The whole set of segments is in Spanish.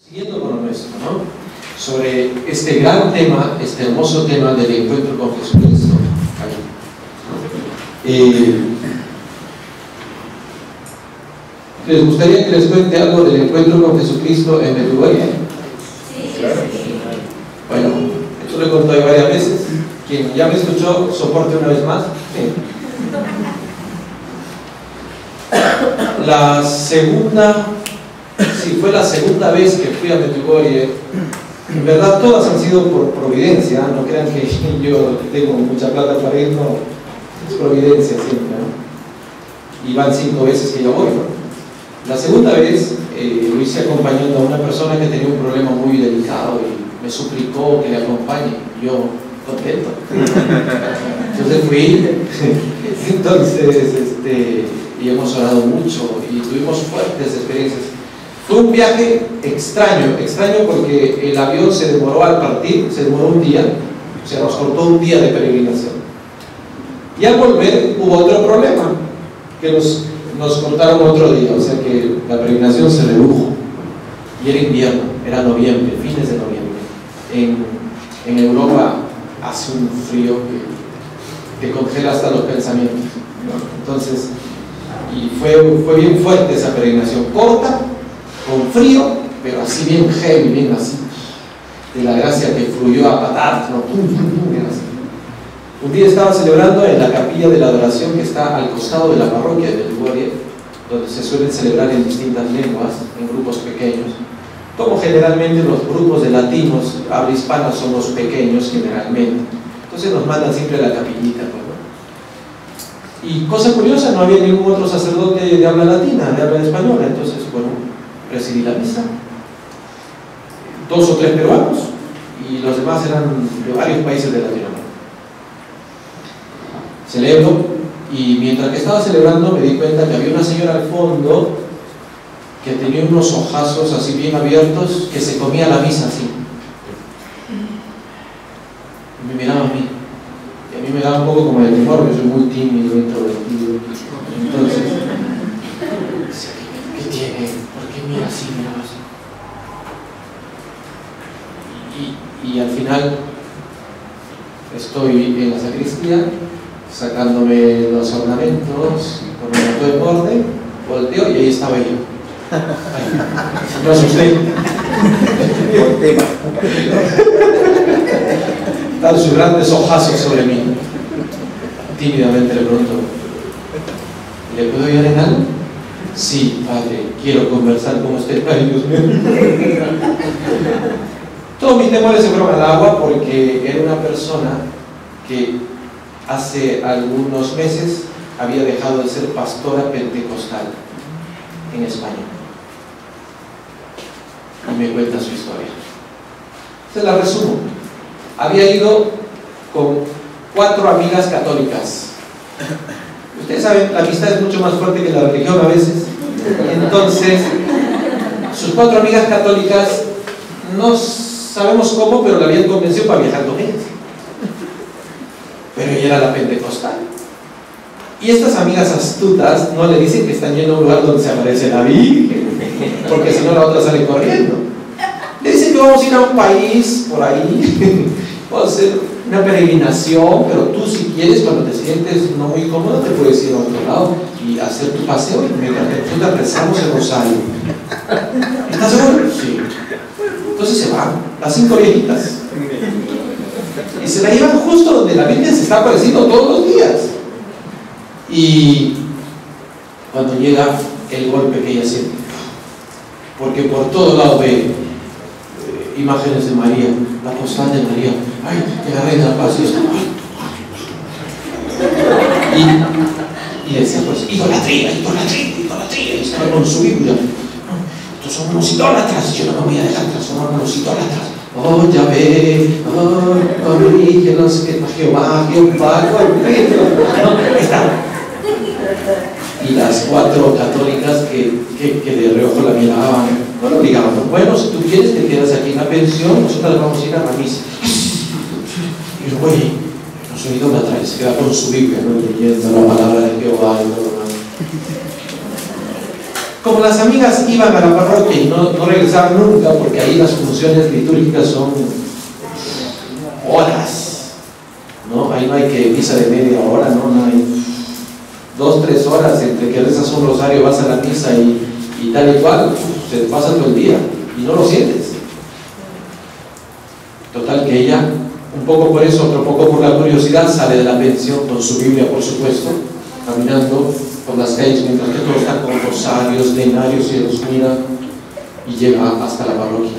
Siguiendo con lo nuestro, ¿no? Sobre este gran tema, este hermoso tema del encuentro con Jesucristo. ¿Les gustaría que les cuente algo del encuentro con Jesucristo en Medjugorje? Sí, claro. Bueno, esto lo he contado varias veces. Quien ya me escuchó, soporte una vez más. La segunda, sí, fue la segunda vez que fui a Medjugorje. En verdad todas han sido por providencia, no crean que yo tengo mucha plata para ir, no, es providencia siempre, ¿no? Y van 5 veces que yo voy, ¿no? La segunda vez lo hice acompañando a una persona que tenía un problema muy delicado y me suplicó que le acompañe, y yo contento. Entonces fui, entonces y hemos orado mucho y tuvimos fuertes experiencias. Fue un viaje extraño porque el avión se demoró al partir, se demoró un día, o sea, nos cortó un día de peregrinación. Y al volver hubo otro problema, que nos cortaron otro día, o sea que la peregrinación se redujo. Y era invierno, era noviembre, fines de noviembre. En Europa hace un frío que te congela hasta los pensamientos, ¿no? Entonces, y fue bien fuerte esa peregrinación, corta, con frío, pero así bien heavy, bien así, de la gracia que fluyó a patadas, ¿no? Bien así. Un día estaba celebrando en la capilla de la adoración que está al costado de la parroquia de Medjugorje, donde se suelen celebrar en distintas lenguas, en grupos pequeños, como generalmente los grupos de latinos, habla hispana, son los pequeños generalmente. Entonces nos mandan siempre a la capillita, ¿no? Y cosa curiosa, no había ningún otro sacerdote de habla latina, de habla española. Entonces, bueno, presidí la misa, 2 o 3 peruanos, y los demás eran de varios países de Latinoamérica. Celebro, y mientras que estaba celebrando me di cuenta que había una señora al fondo que tenía unos ojazos así bien abiertos, que se comía la misa así. Y me miraba a mí. Y a mí me daba un poco como de temor, yo soy muy tímido, introvertido. Entonces, ¿qué tiene? ¿Por qué mira así, mira así? Y al final estoy en la sacristía sacándome los ornamentos con un rato de borde, volteo y ahí estaba yo. No asusté. Están sus grandes ojazos sobre mí. Tímidamente le pregunto: ¿le puedo ayudar en algo? Sí, padre, quiero conversar con usted. Ay, Dios mío. Todos mis temores se fueron al agua porque era una persona que hace algunos meses había dejado de ser pastora pentecostal en España. Y me cuenta su historia. Se la resumo. Había ido con 4 amigas católicas. Ustedes saben, la amistad es mucho más fuerte que la religión a veces. Entonces, sus 4 amigas católicas, no sabemos cómo, pero la habían convencido para viajar con ellas. Pero ella era la pentecostal. Y estas amigas astutas no le dicen que están yendo a un lugar donde se aparece la Virgen, porque si no la otra sale corriendo. Le dicen que vamos a ir a un país por ahí, vamos a hacer una peregrinación, pero tú si quieres, cuando te sientes no muy cómodo, te puedes ir a otro lado y hacer tu paseo y mientras nosotros rezamos el rosario. ¿Estás seguro? Sí. Entonces se van, las 5 viejitas. Y se la llevan justo donde la Virgen se está apareciendo todos los días. Y cuando llega el golpe que ella siente, porque por todo lado ve imágenes de María, la postal de María, ay, que la reina de la paz, y decía, pues, idolatría, y estaba con su Biblia. Estos son unos idólatras, yo no me voy a dejar transformar unos idólatras. Oh, ya ve, oh, orígenos, que Jehová, está. Y las 4 católicas que de reojo la miraban, no la obligaban. Bueno, si tú quieres, te quedas aquí en la pensión, nosotros vamos a ir a la misa. Y yo, oye, no soy idólatra, y se queda con su Biblia, ¿no? Leyendo la palabra de Jehová y todo lo demás. Como las amigas iban a la parroquia y no regresaban nunca, porque ahí las funciones litúrgicas son horas, ¿no? Ahí no hay que misa de media hora, no hay 2, 3 horas entre que rezas un rosario, vas a la misa y tal y cual, se te pasa todo el día y no lo sientes. Total que ella, un poco por eso, otro poco por la curiosidad, sale de la pensión con su Biblia, por supuesto, caminando por las calles mientras que todos están con rosarios, denarios y los mira, y llega hasta la parroquia.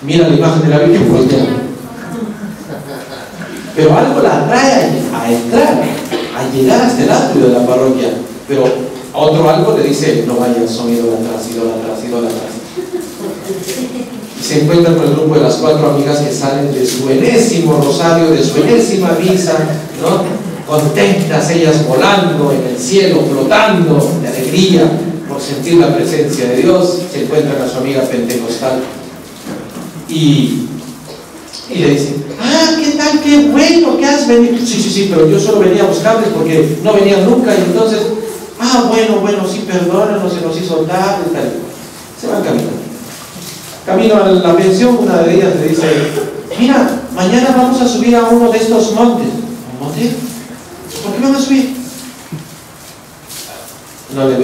Mira la imagen de la Virgen y voltea. Pero algo la atrae a entrar, a llegar hasta el atrio de la parroquia. Pero otro algo le dice: no vayas, son idólatras, idólatras, idólatras. Y se encuentra con el grupo de las 4 amigas que salen de su enésimo rosario, de su enésima misa, ¿no? Contentas, ellas volando en el cielo, flotando de alegría por sentir la presencia de Dios. Se encuentran a su amiga pentecostal y le dicen: ah, ¿qué tal? ¡Qué bueno que has venido! Sí, pero yo solo venía a buscarles porque no venían nunca, y entonces, bueno, sí, perdónanos, se nos hizo tarde y tal. Se van caminando. Camino a la pensión, una de ellas le dice: mira, mañana vamos a subir a uno de estos montes. ¿Un monte? ¿Por qué van a subir? No le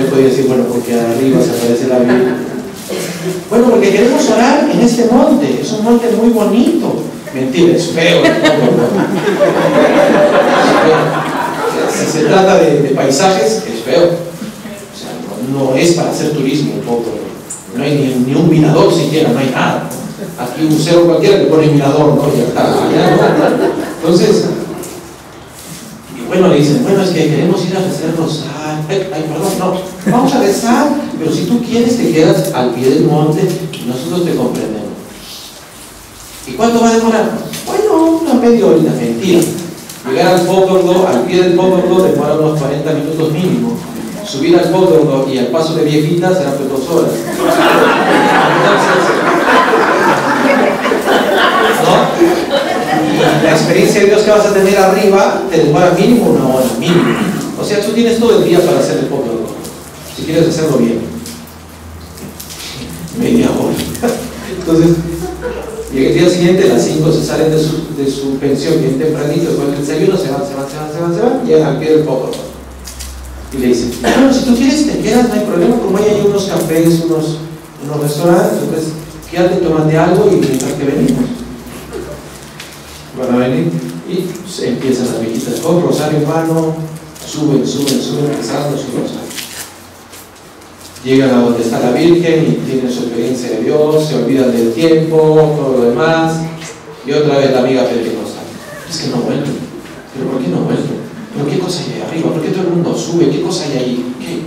podía decir, bueno, porque arriba se aparece la Biblia. Bueno, porque queremos orar en este monte, es un monte muy bonito. Mentira, es feo. Si se trata de paisajes, es feo. O sea, no es para hacer turismo un poco. No hay ni un mirador siquiera, no hay nada. Aquí un cerro cualquiera le pone mirador, ¿no? Ya está, allá no. Entonces, bueno, le dicen: bueno, es que queremos ir a rezar rosario. Perdón, no, vamos a rezar, pero si tú quieres te quedas al pie del monte y nosotros te comprendemos. ¿Y cuánto va a demorar? Bueno, una media horita. Mentira. Llegar al Pócordo, al pie del Pócordo, demora unos 40 minutos mínimo. Subir al Pócordo y al paso de viejitas serán 2 horas. ¿No? Y la experiencia de Dios que vas a tener arriba te demora mínimo 1 hora, mínimo. O sea, tú tienes todo el día para hacer el Pócordo, si quieres hacerlo bien. Media hora. Entonces, y el día siguiente, a las 5 se salen de su pensión bien tempranito, después del desayuno se van, llegan al pie del Pócordo. Y le dicen: bueno, si tú quieres te quedas, no hay problema, como hay unos cafés, unos restaurantes, entonces quédate, tómate algo y mientras que venimos. Van a venir y empiezan las viejitas con rosario en mano, suben, rezando su rosario. Llegan a donde está la Virgen y tienen su experiencia de Dios, se olvidan del tiempo, todo lo demás, y otra vez la amiga pentecostal: es que no vuelven. ¿Pero por qué no vuelven? ¿Pero qué cosa hay ahí arriba? ¿Por qué todo el mundo sube? ¿Qué cosa hay ahí? ¿Qué?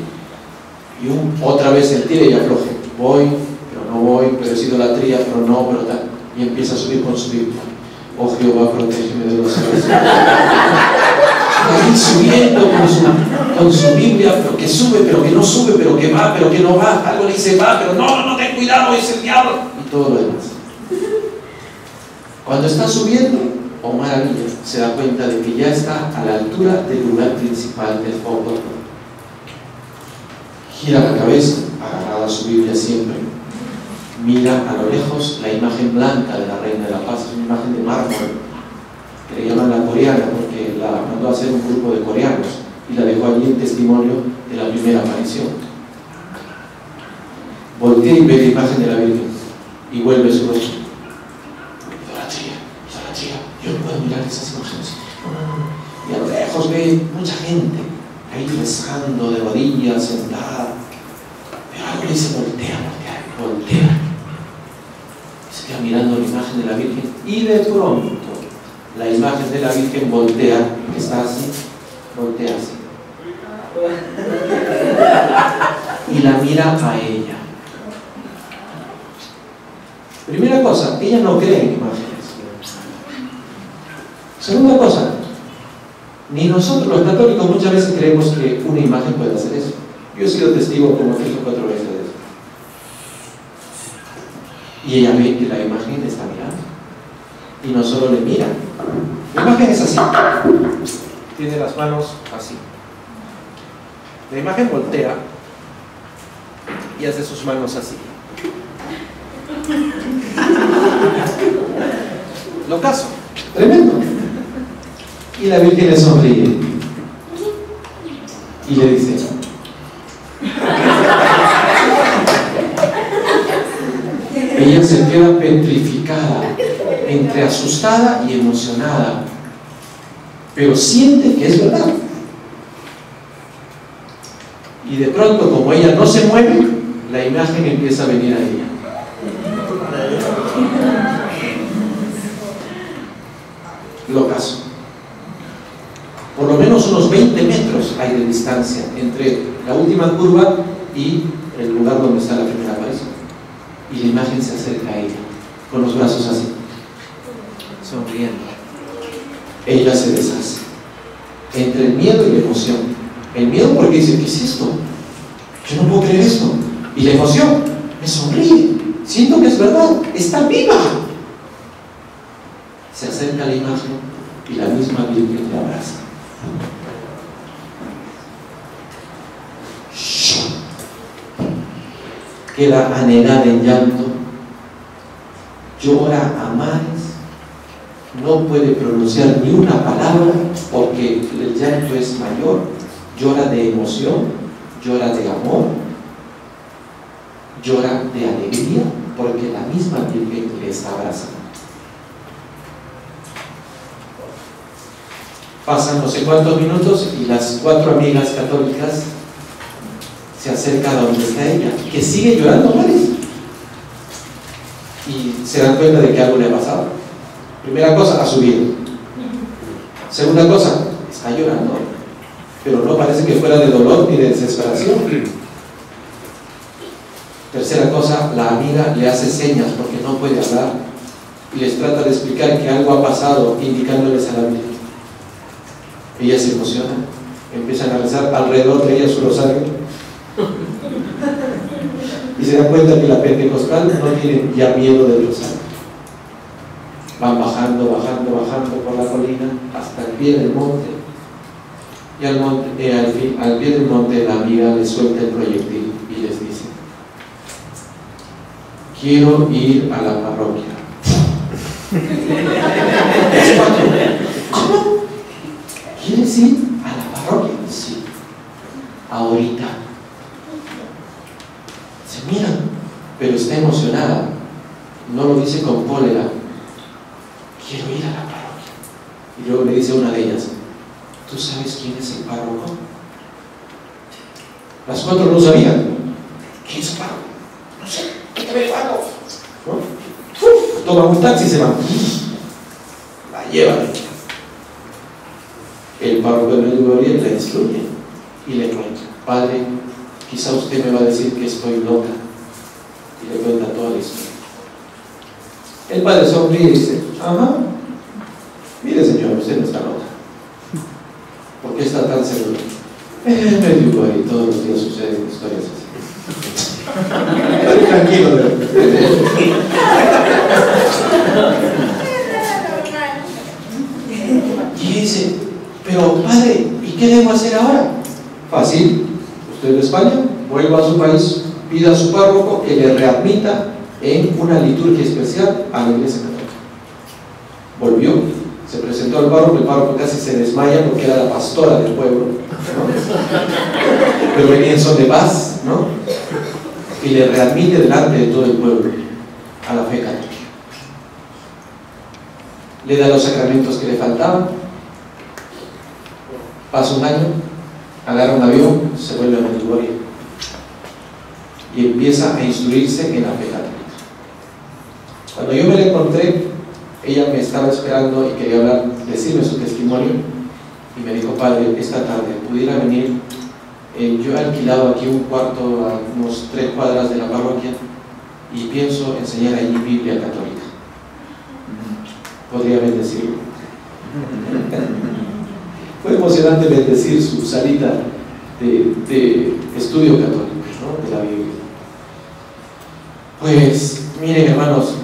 Y otra vez el tire y afloje: voy, pero no voy, pero es idolatría, pero no, pero tal. Y empieza a subir con su Biblia: oh Jehová, protégeme de los cielos. Ahí subiendo con su Biblia, pero que sube, pero que no sube, pero que va, pero que no va. Algo le dice: va, pero no, ten cuidado, es el diablo. Y todo lo demás. Cuando está subiendo, oh maravilla, se da cuenta de que ya está a la altura del lugar principal del Pócordo. Gira la cabeza, agarrada a su Biblia siempre. Mira a lo lejos la imagen blanca de la Reina de la Paz, es una imagen de mármol, que le llaman la coreana, porque la mandó a hacer un grupo de coreanos y la dejó allí en testimonio de la primera aparición. Voltea y ve la imagen de la Virgen y vuelve su rostro. Idolatría, yo no puedo mirar esas imágenes. Y a lo lejos ve mucha gente ahí rezando, de rodillas, sentada. Pero algo le dice: voltea. Se queda mirando la imagen de la Virgen y de pronto la imagen de la Virgen voltea, está así, voltea así. Y la mira a ella. Primera cosa, ella no cree en imágenes. Segunda cosa, ni nosotros los católicos muchas veces creemos que una imagen puede hacer eso. Yo he sido testigo como 3 o 4 veces de eso. Y ella ve que la imagen está mirando. Y no solo le mira. La imagen es así. Tiene las manos así. La imagen voltea y hace sus manos así. Lo caso, tremendo. Y la Virgen le sonríe y le dice: ella se queda petrificada, entre asustada y emocionada, pero siente que es verdad. Y de pronto, como ella no se mueve, la imagen empieza a venir a ella. Lo caso. Por lo menos unos 20 metros hay de distancia entre la última curva y el lugar donde está la primera aparición. Y la imagen se acerca a ella, con los brazos así, sonriendo. Ella se deshace, entre el miedo y la emoción. El miedo porque dice: ¿qué es esto? Yo no puedo creer esto. Y la emoción, me sonríe, siento que es verdad, está viva. Se acerca a la imagen y la misma Virgen le abraza. Queda anegada en llanto, llora a mares, no puede pronunciar ni una palabra porque el llanto es mayor, llora de emoción, llora de amor, llora de alegría porque la misma Virgen le está abrazando. Pasan no sé cuántos minutos y las 4 amigas católicas se acercan a donde está ella, que sigue llorando mares, y se dan cuenta de que algo le ha pasado. Primera cosa, ha subido. Segunda cosa, está llorando, pero no parece que fuera de dolor ni de desesperación. Tercera cosa, la amiga le hace señas porque no puede hablar y les trata de explicar que algo ha pasado, indicándoles a la Virgen. Ella se emociona, empiezan a rezar alrededor de ella su rosario y se dan cuenta que la pentecostal no tiene ya miedo del rosario. Van bajando por la colina hasta el pie del monte, y al pie del monte la amiga les suelta el proyectil y les dice: quiero ir a la parroquia. ¿Cómo? ¿Quieres ir a la parroquia? Sí, ahorita. Se miran, pero está emocionada, no lo dice con cólera. Quiero ir a la parroquia. Y luego le dice a una de ellas: ¿tú sabes quién es el párroco? Las 4 no sabían. ¿Quién es el párroco? No sé, ¿qué te ve el párroco? ¿No? Toma un taxi y se va. La llevan. El párroco de Medjugorje la instruye y le cuenta: padre, quizá usted me va a decir que estoy loca. Y le cuenta toda la historia. El padre sonríe y dice: ajá, mire señor, usted no está loca. ¿Por qué está tan seguro? En Medjugorje todos los días suceden historias así. Tranquilo. Y dice: pero padre, ¿y qué debo hacer ahora? Fácil. Usted de España, vuelva a su país, pida a su párroco que le readmita en una liturgia especial a la iglesia católica. Volvió, se presentó al párroco, el párroco casi se desmaya porque era la pastora del pueblo, ¿no? Pero venía en son de paz, ¿no? Y le readmite delante de todo el pueblo a la fe católica. Le da los sacramentos que le faltaban. Pasa un año, agarra un avión, se vuelve a Medjugorje y empieza a instruirse en la fe católica. Cuando yo me la encontré, ella me estaba esperando y quería hablar, decirme su testimonio, y me dijo: padre, esta tarde pudiera venir. Yo he alquilado aquí un cuarto a unos 3 cuadras de la parroquia y pienso enseñar allí Biblia católica. ¿Podría bendecirlo? Fue emocionante bendecir su salida de estudio católico, ¿no? De la Biblia. Pues miren, hermanos,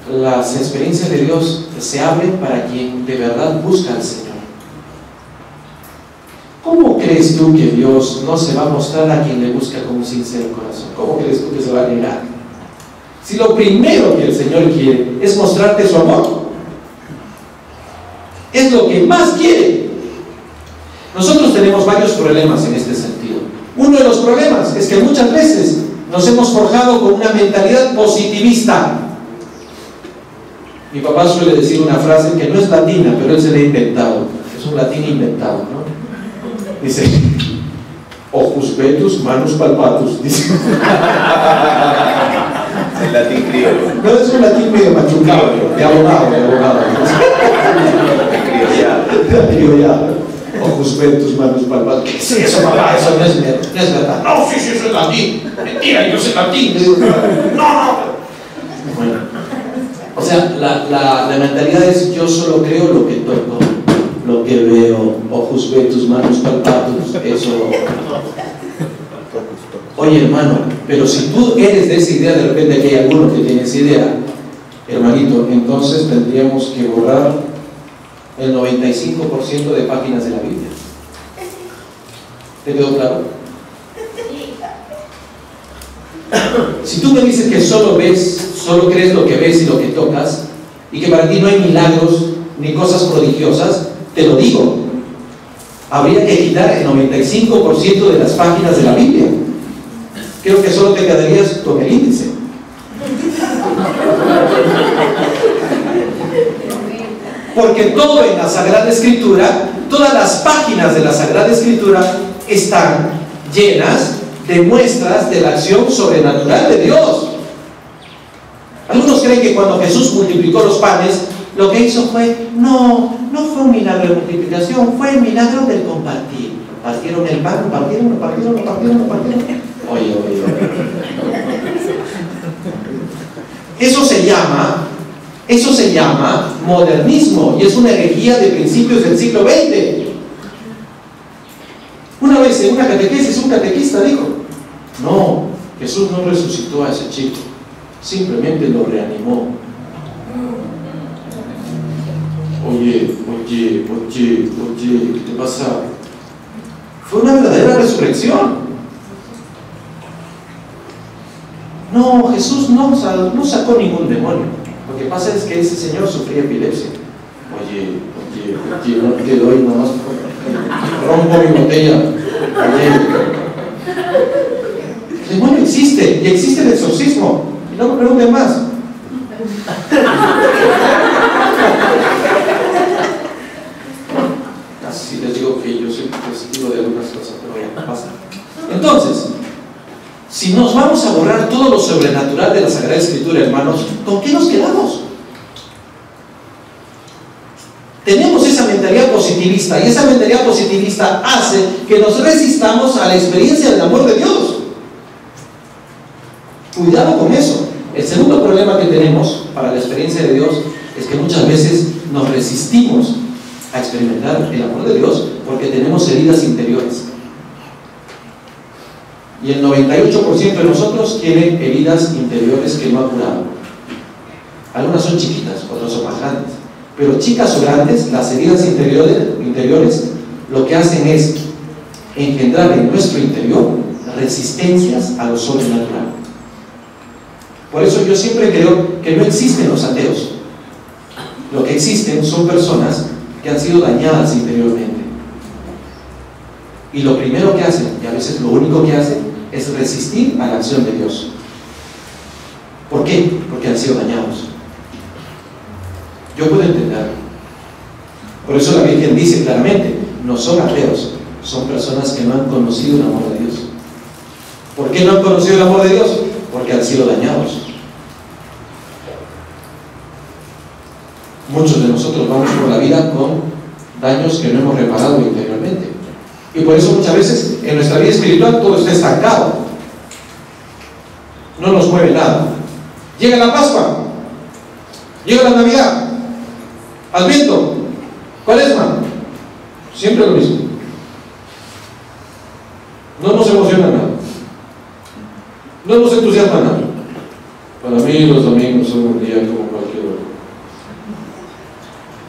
las experiencias de Dios se abren para quien de verdad busca al Señor. ¿Cómo creen crees tú que Dios no se va a mostrar a quien le busca con un sincero corazón? ¿Cómo crees tú que se va a negar? Si lo primero que el Señor quiere es mostrarte su amor, es lo que más quiere. Nosotros tenemos varios problemas en este sentido. Uno de los problemas es que muchas veces nos hemos forjado con una mentalidad positivista. Mi papá suele decir una frase que no es latina, pero él se la ha inventado. Es un latín inventado, ¿no? Dice: ojus vetus, manus palpatus. Dice. El latín criollo. No, es un latín medio machucado, de abogado. De criollado. Ojus vetus, manus palpatus. ¿Qué es eso, papá? Eso no es latín. No, sí, eso es latín. Mentira, yo sé latín. No. Bueno, o sea, la mentalidad es: yo solo creo lo que toco, lo que veo. Ojus vetus, manus palpatus. Eso. Oye, hermano, pero si tú eres de esa idea, de repente que hay alguno que tiene esa idea, hermanito, entonces tendríamos que borrar el 95% de páginas de la Biblia. ¿Te quedó claro? Si tú me dices que solo crees lo que ves y lo que tocas, y que para ti no hay milagros ni cosas prodigiosas, te lo digo, habría que quitar el 95% de las páginas de la Biblia. Creo que solo te quedarías con el índice. Porque todo en la Sagrada Escritura, todas las páginas de la Sagrada Escritura están llenas de muestras de la acción sobrenatural de Dios. Algunos creen que cuando Jesús multiplicó los panes, lo que hizo fue, no fue un milagro de multiplicación, fue el milagro del compartir. Partieron el pan, partieron. Oye. Eso se llama modernismo, y es una herejía de principios del siglo XX. Una vez en una catequesis, un catequista dijo: no, Jesús no resucitó a ese chico, simplemente lo reanimó. Oye, ¿qué te pasa? Fue una verdadera resurrección. No, Jesús no sacó ningún demonio. Lo que pasa es que ese señor sufría epilepsia. Oye, no te doy nomás, rompo mi botella. Oye, el demonio existe, y existe el exorcismo. Y no me pregunten más. Así les digo que yo soy testigo de algunas cosas, pero ya pasa. Entonces, si nos vamos a borrar todo lo sobrenatural de la Sagrada Escritura, hermanos, ¿con qué nos quedamos? Tenemos esa mentalidad positivista, y esa mentalidad positivista hace que nos resistamos a la experiencia del amor de Dios. Cuidado con eso. El segundo problema que tenemos para la experiencia de Dios es que muchas veces nos resistimos a experimentar el amor de Dios porque tenemos heridas interiores. Y el 98% de nosotros tiene heridas interiores que no ha curado. Algunas son chiquitas, otras son más grandes. Pero chicas o grandes, las heridas interiores lo que hacen es engendrar en nuestro interior resistencias a lo sobrenatural. Por eso yo siempre creo que no existen los ateos. Lo que existen son personas que han sido dañadas interiormente. Y lo primero que hacen, y a veces lo único que hacen, es resistir a la acción de Dios. ¿Por qué? Porque han sido dañados. Yo puedo entenderlo. Por eso la Virgen dice claramente: no son ateos, son personas que no han conocido el amor de Dios. ¿Por qué no han conocido el amor de Dios? Porque han sido dañados. Muchos de nosotros vamos por la vida con daños que no hemos reparado interiormente. Y por eso muchas veces en nuestra vida espiritual todo está estancado. No nos mueve nada. Llega la Pascua, llega la Navidad, Adviento, Cuaresma, siempre lo mismo. No nos emociona nada, no nos entusiasma nada. Para mí los domingos son un día como cualquier otro.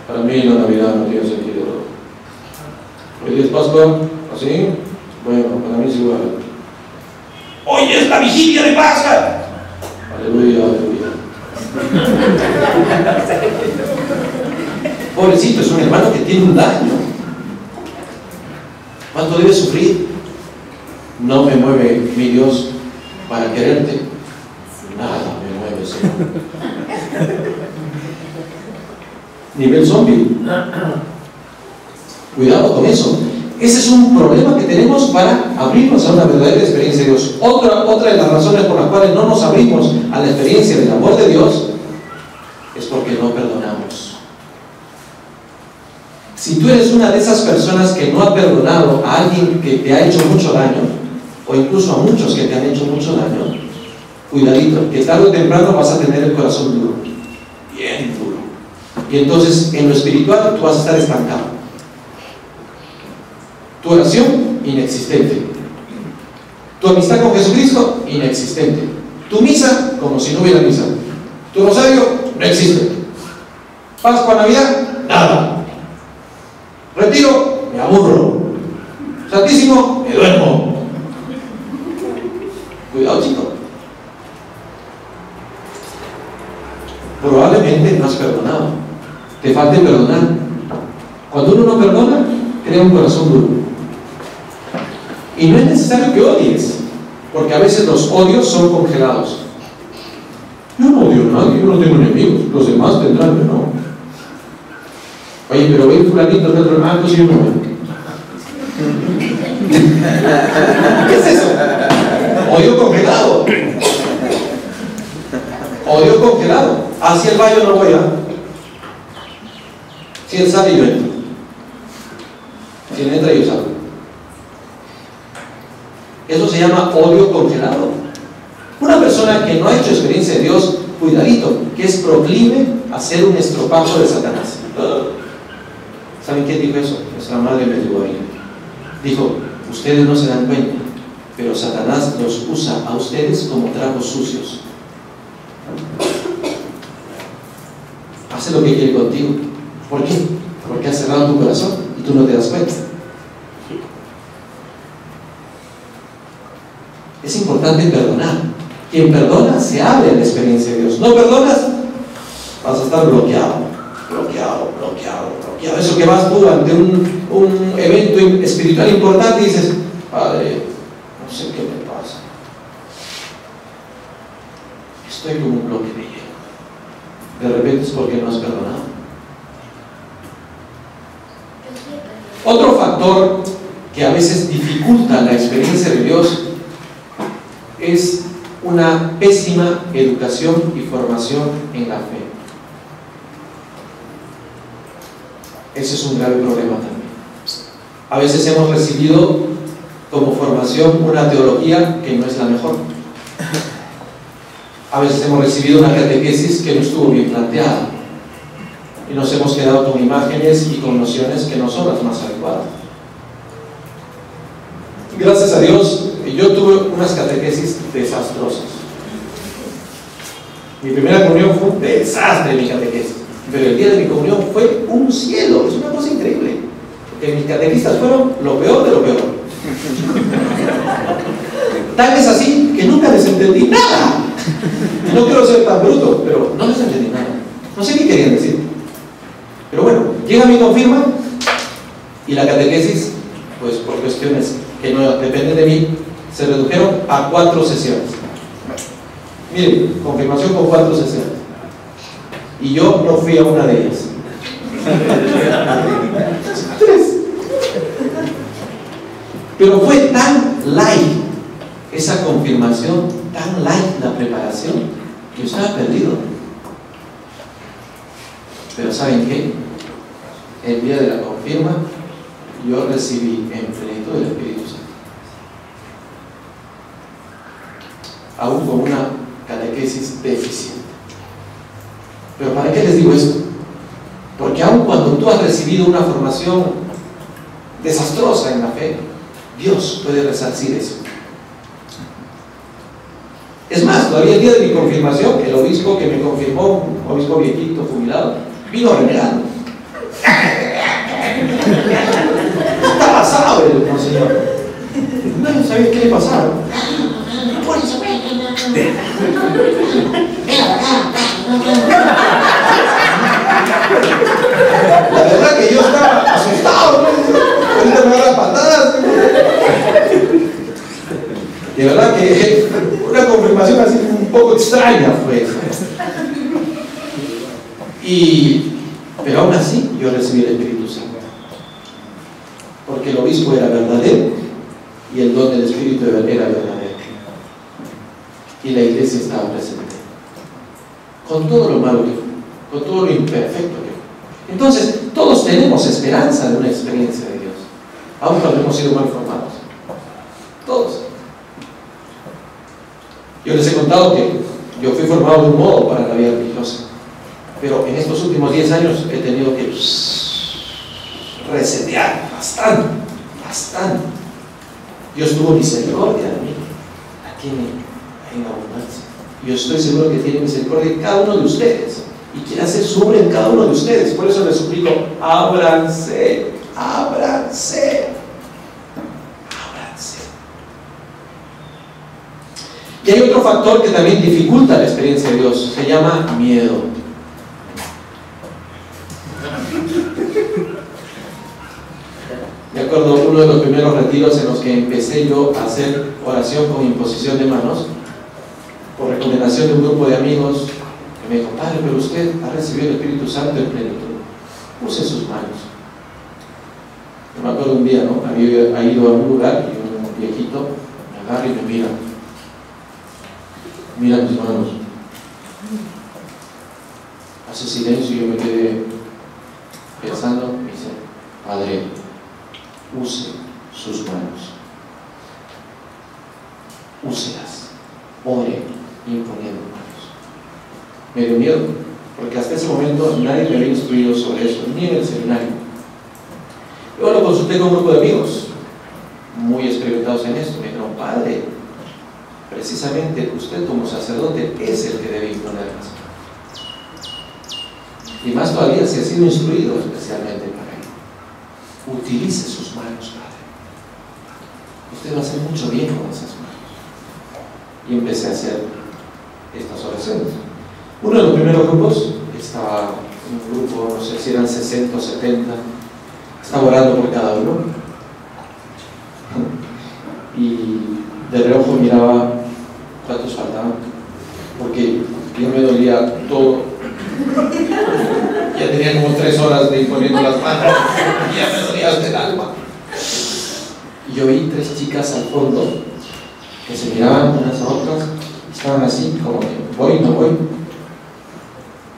Para mí la Navidad no tiene sentido. Hoy día es Pascua, la ¿Sí? Bueno, para mí es igual. Hoy es la vigilia de Pascua. Aleluya, aleluya. Pobrecito, es un hermano que tiene un daño. ¿Cuánto debe sufrir? No me mueve mi Dios para quererte. Nada me mueve, Señor. Nivel zombie. Cuidado con eso. Ese es un problema que tenemos para abrirnos a una verdadera experiencia de Dios. Otra de las razones por las cuales no nos abrimos a la experiencia del amor de Dios es porque no perdonamos. Si tú eres una de esas personas que no ha perdonado a alguien que te ha hecho mucho daño, o incluso a muchos que te han hecho mucho daño, cuidadito, que tarde o temprano vas a tener el corazón duro, bien duro. Y entonces en lo espiritual tú vas a estar estancado. Tu oración, inexistente. Tu amistad con Jesucristo, inexistente. Tu misa, como si no hubiera misa. Tu rosario, no existe. Pascua, Navidad, nada. Retiro, me aburro. Santísimo, me duermo. Cuidado, chico. Probablemente no has perdonado. Te falta perdonar. Cuando uno no perdona, crea un corazón duro. Y no es necesario que odies, porque a veces los odios son congelados. Yo no odio a nadie, yo no tengo enemigos, los demás tendrán, no. Oye, pero ve fulanito de otro hermano, sí, no. ¿Qué es eso? Odio congelado. Odio congelado. Hacia el baño no voy a. Si él sale, yo entro. Si él entra, yo salgo. Eso se llama odio congelado. Una persona que no ha hecho experiencia de Dios, cuidadito, que es proclive a ser un estropajo de Satanás. ¿Saben quién dijo eso? Nuestra madre me dijo ahí. Dijo, ustedes no se dan cuenta, pero Satanás los usa a ustedes como trapos sucios. Hace lo que quiere contigo. ¿Por qué? Porque ha cerrado tu corazón y tú no te das cuenta. Es importante perdonar. Quien perdona se abre a la experiencia de Dios. No perdonas, vas a estar bloqueado. Eso que vas tú ante un evento espiritual importante y dices, Padre, no sé qué me pasa. Estoy como un bloque de hielo. De repente es porque no has perdonado. Otro factor que a veces dificulta la experiencia de Dios es una pésima educación y formación en la fe. Ese es un grave problema también. A veces hemos recibido como formación una teología que no es la mejor. A veces hemos recibido una catequesis que no estuvo bien planteada y nos hemos quedado con imágenes y con nociones que no son las más adecuadas. Gracias a Dios, yo tuve unas catequesis desastrosas. Mi primera comunión fue un desastre, mi catequesis, pero el día de mi comunión fue un cielo. Es una cosa increíble, porque mis catequistas fueron lo peor de lo peor. Tal vez así que nunca les entendí nada. No quiero ser tan bruto, pero no les entendí nada. No sé qué querían decir. Pero bueno, llega mi confirma y la catequesis, pues por cuestiones que no dependen de mí, se redujeron a 4 sesiones. Miren, confirmación con 4 sesiones. Y yo no fui a una de ellas. 3. Pero fue tan light esa confirmación, tan light la preparación, que yo estaba perdido. Pero ¿saben qué? El día de la confirma, yo recibí en plenitud del Espíritu Santo. Aún con una catequesis deficiente. ¿Pero para qué les digo esto? Porque aún cuando tú has recibido una formación desastrosa en la fe, Dios puede resarcir eso. Es más, todavía el día de mi confirmación, el obispo que me confirmó, un obispo viejito, jubilado, vino renegando. Está basado el monseñor. Señor. Nadie sabía qué le pasaba. La verdad que yo estaba asustado, ahorita me agarran patadas. De verdad que una confirmación así un poco extraña fue. Pero aún así yo recibí el Espíritu Santo, porque el obispo era verdadero y el don del Espíritu era verdadero, y la iglesia estaba presente con todo lo malo que fue, con todo lo imperfecto que fue. Entonces todos tenemos esperanza de una experiencia de Dios, aun cuando hemos sido mal formados, todos. Yo les he contado que yo fui formado de un modo para la vida religiosa, pero en estos últimos 10 años he tenido que resetear bastante. Dios tuvo misericordia de mí, la tiene en abundancia. Yo estoy seguro que tiene misericordia de cada uno de ustedes y quiere hacer su obra en cada uno de ustedes. Por eso les suplico, ábranse. Y hay otro factor que también dificulta la experiencia de Dios, se llama miedo. Me acuerdo uno de los primeros retiros en los que empecé yo a hacer oración con imposición de manos, por recomendación de un grupo de amigos, que me dijo, padre, pero usted ha recibido el Espíritu Santo en plenitud, use sus manos. Yo me acuerdo un día, ¿no? Había ido a un lugar y un viejito me agarra y me mira mis manos, hace silencio y yo me quedé pensando. Me dice, padre, use sus manos, úselas, ore imponiendo manos. Me dio miedo, porque hasta ese momento nadie me había instruido sobre eso, ni en el seminario. Yo lo consulté con un grupo de amigos muy experimentados en esto. Me dijeron, padre, precisamente usted como sacerdote es el que debe imponerlas. Y más todavía si ha sido instruido especialmente para ello. Utilice sus manos, padre. Usted va a hacer mucho bien con esas manos. Y empecé a hacer estas oraciones. Uno de los primeros grupos, estaba un grupo, no sé si eran 60 o 70, estaba orando por cada uno. Y de reojo miraba cuántos faltaban, porque yo me dolía todo. Ya tenía como 3 horas de imponiendo las manos y ya me dolía hasta el alma. Y yo vi 3 chicas al fondo que se miraban unas a otras, estaban así como que voy, no voy.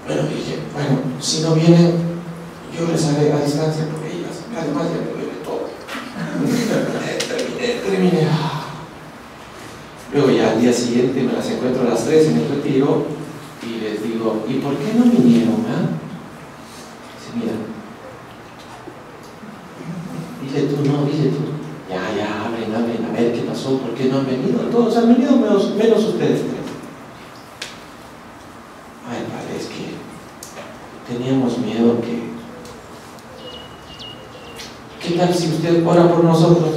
Bueno, dije, bueno, si no vienen, yo rezaré a distancia por ellas, además ya me duele todo. Terminé. Luego ya al día siguiente me las encuentro a las 3 en el retiro y les digo, ¿y por qué no vinieron? Dice, mira, dile tú. Ya, abren, a ver qué pasó, ¿por qué no han venido? Todos han venido menos ustedes 3. Ay, padre, es que teníamos miedo ¿qué tal si usted ora por nosotros?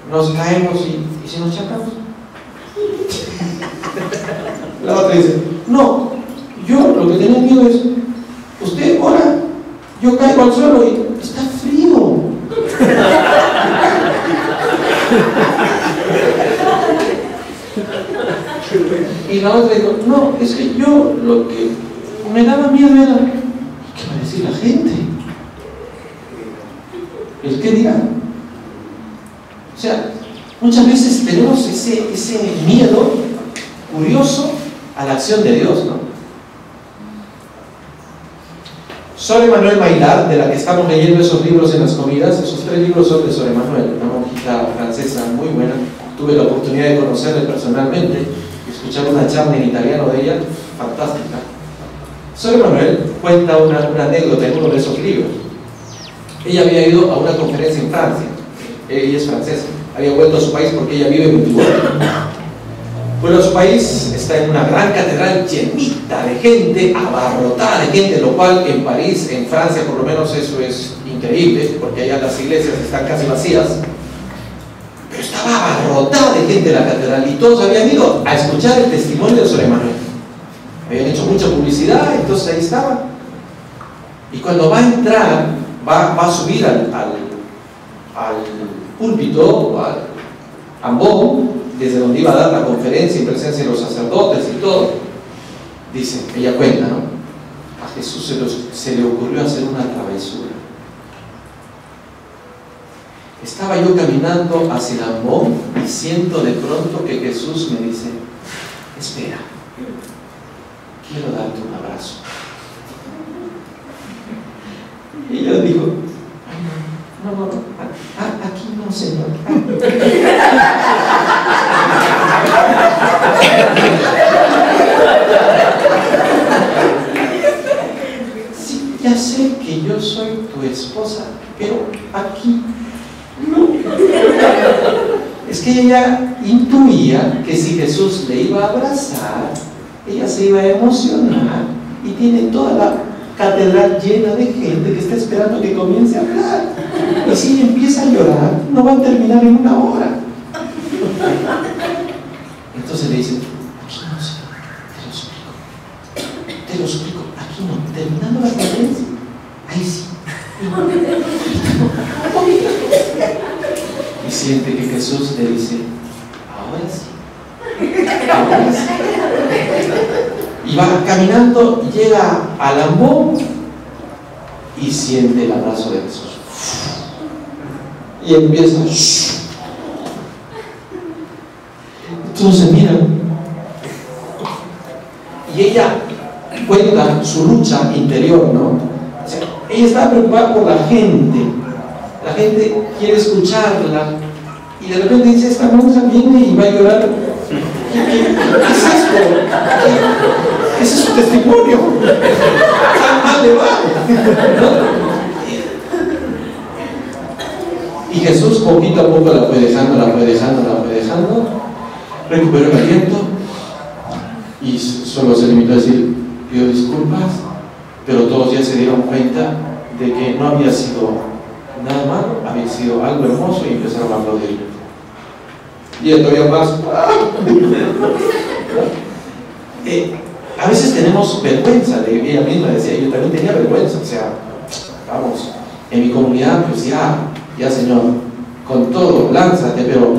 Nos caemos y si nos chacamos. La otra dice, no, yo lo que tenía miedo es, usted ora, yo caigo al suelo y está frío. Y la otra dijo, no, es que yo lo que me daba miedo era, ¿qué va a decir la gente? ¿El qué dirá? O sea, muchas veces tenemos ese miedo curioso a la acción de Dios, ¿no? Sor Emanuel Maillard, de la que estamos leyendo esos libros en las comidas, esos 3 libros son de Sor Emanuel, una monjita francesa muy buena. Tuve la oportunidad de conocerla personalmente y escuchar una charla en italiano de ella, fantástica. Sor Emanuel cuenta una anécdota en uno de esos libros. Ella había ido a una conferencia en Francia, ella es francesa, había vuelto a su país porque ella vive en Montevideo. Bueno, su país está en una gran catedral llenita de gente, abarrotada de gente, lo cual en París, en Francia por lo menos eso es increíble, porque allá las iglesias están casi vacías. estaba abarrotada de gente en la catedral y todos habían ido a escuchar el testimonio de Sor Emanuel. Habían hecho mucha publicidad, entonces ahí estaba. Y cuando va a entrar, va a subir al púlpito, al ambón, desde donde iba a dar la conferencia en presencia de los sacerdotes y todo, dice, ella cuenta, ¿no? A Jesús se le ocurrió hacer una travesura. Estaba yo caminando hacia el ambón y siento de pronto que Jesús me dice, espera, quiero darte un abrazo. Y ella dijo, no, aquí no, Señor. Sí, ya sé que yo soy tu esposa, pero aquí no. Es que ella intuía que si Jesús le iba a abrazar, ella se iba a emocionar y tiene toda la catedral llena de gente que está esperando que comience a hablar. Y si ella empieza a llorar, no va a terminar en una hora. Entonces le dicen, aquí no, Señor, te lo suplico, aquí no, terminando la conferencia, ahí sí. Y siente que Jesús le dice, ahora sí. Y va caminando, llega al ambón y siente el abrazo de Jesús. Y empieza. Entonces, mira. Y ella cuenta su lucha interior, ¿no? O sea, ella estaba preocupada por la gente. La gente quiere escucharla. Y de repente dice, esta monja viene y va a llorar. ¿Qué es esto? Ese es su testimonio. Tan mal le va, ¿no? Y Jesús poquito a poco la fue dejando, recuperó el aliento y solo se limitó a decir, pido disculpas, pero todos ya se dieron cuenta de que no había sido nada malo, había sido algo hermoso y empezaron a aplaudir. Y él todavía más. A veces tenemos vergüenza, de ella misma decía, yo también tenía vergüenza, o sea, vamos, en mi comunidad, pues ya Señor, con todo, lánzate, pero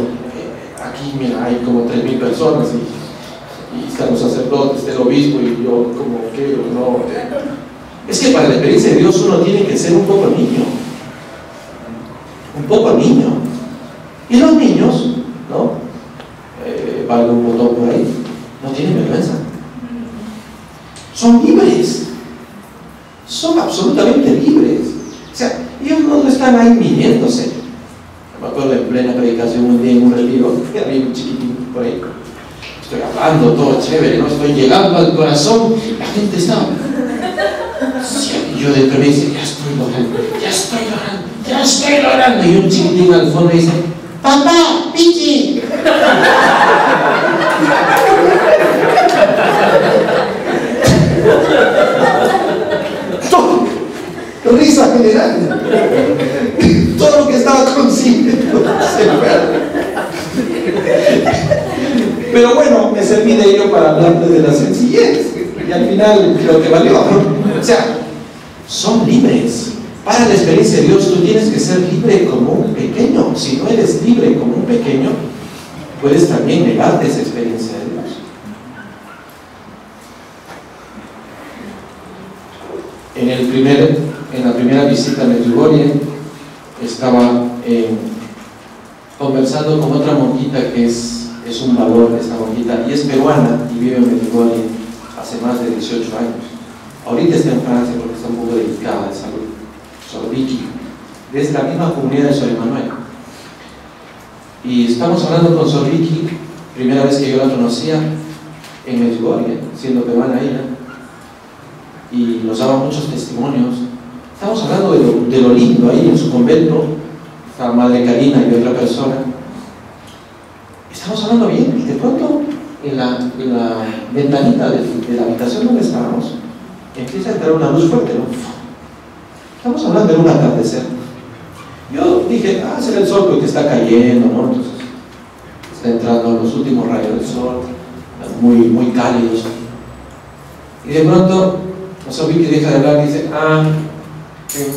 aquí, mira, hay como 3,000 personas y están los sacerdotes, el obispo y yo como que no. Es que para la experiencia de Dios uno tiene que ser un poco niño. Y los niños, ¿no? Valga un botón por ahí, no tienen vergüenza. Son libres. Son absolutamente libres. O sea, ellos no están ahí midiéndose. Me acuerdo en plena predicación un día en un retiro, había un chiquitín por ahí. Estoy hablando todo chévere, ¿no? Estoy llegando al corazón, la gente estaba. Y yo dentro me dice, ya estoy logrando. Y un chiquitín al fondo dice, papá, pichi. Risa general. Todo lo que estaba consciente se fue. Pero bueno, me serví de ello para hablarte de la sencillez. Y al final creo que valió. O sea, son libres. Para la experiencia de Dios tú tienes que ser libre como un pequeño. Si no eres libre como un pequeño, puedes también negarte esa experiencia de Dios. En la primera visita a Medjugorje estaba conversando con otra monjita que es un valor de esta monjita, y es peruana y vive en Medjugorje hace más de 18 años. Ahorita está en Francia porque está un poco delicada de salud. Sor Vicky, desde la misma comunidad de Sor Emanuel. Y estamos hablando con Sor Vicky, primera vez que yo la conocía en Medjugorje, siendo peruana ella, y nos daba muchos testimonios. Estamos hablando de lo lindo ahí en su convento, estaba Madre Karina y otra persona. Estamos hablando bien, y de pronto en la ventanita de la habitación donde estábamos empieza a entrar una luz fuerte, ¿no? Estamos hablando de un atardecer. Yo dije, será el sol porque está cayendo, ¿no? Entonces está entrando los últimos rayos del sol, muy cálidos. Y de pronto, vi que deja de hablar y dice,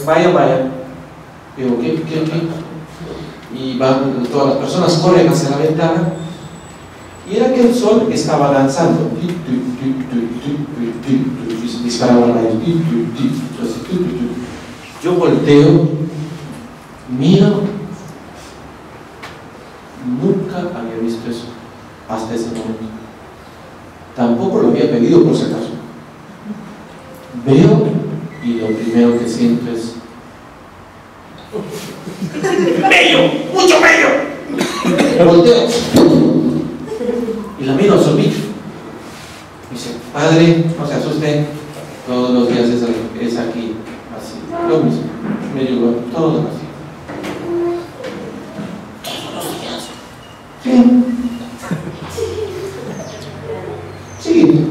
vaya. Digo, ¿qué? Y van, todas las personas corren hacia la ventana, y era que el sol estaba danzando, disparaba rayos. Yo volteo, miro, nunca había visto eso hasta ese momento. Tampoco lo había pedido por si acaso. Veo y lo primero que siento es bello, mucho bello. Volteo y la miro al solvillo. Dice, padre, no se asuste, todos los días es aquí, así, lo mismo, medio lugar, todos los días. Sigue.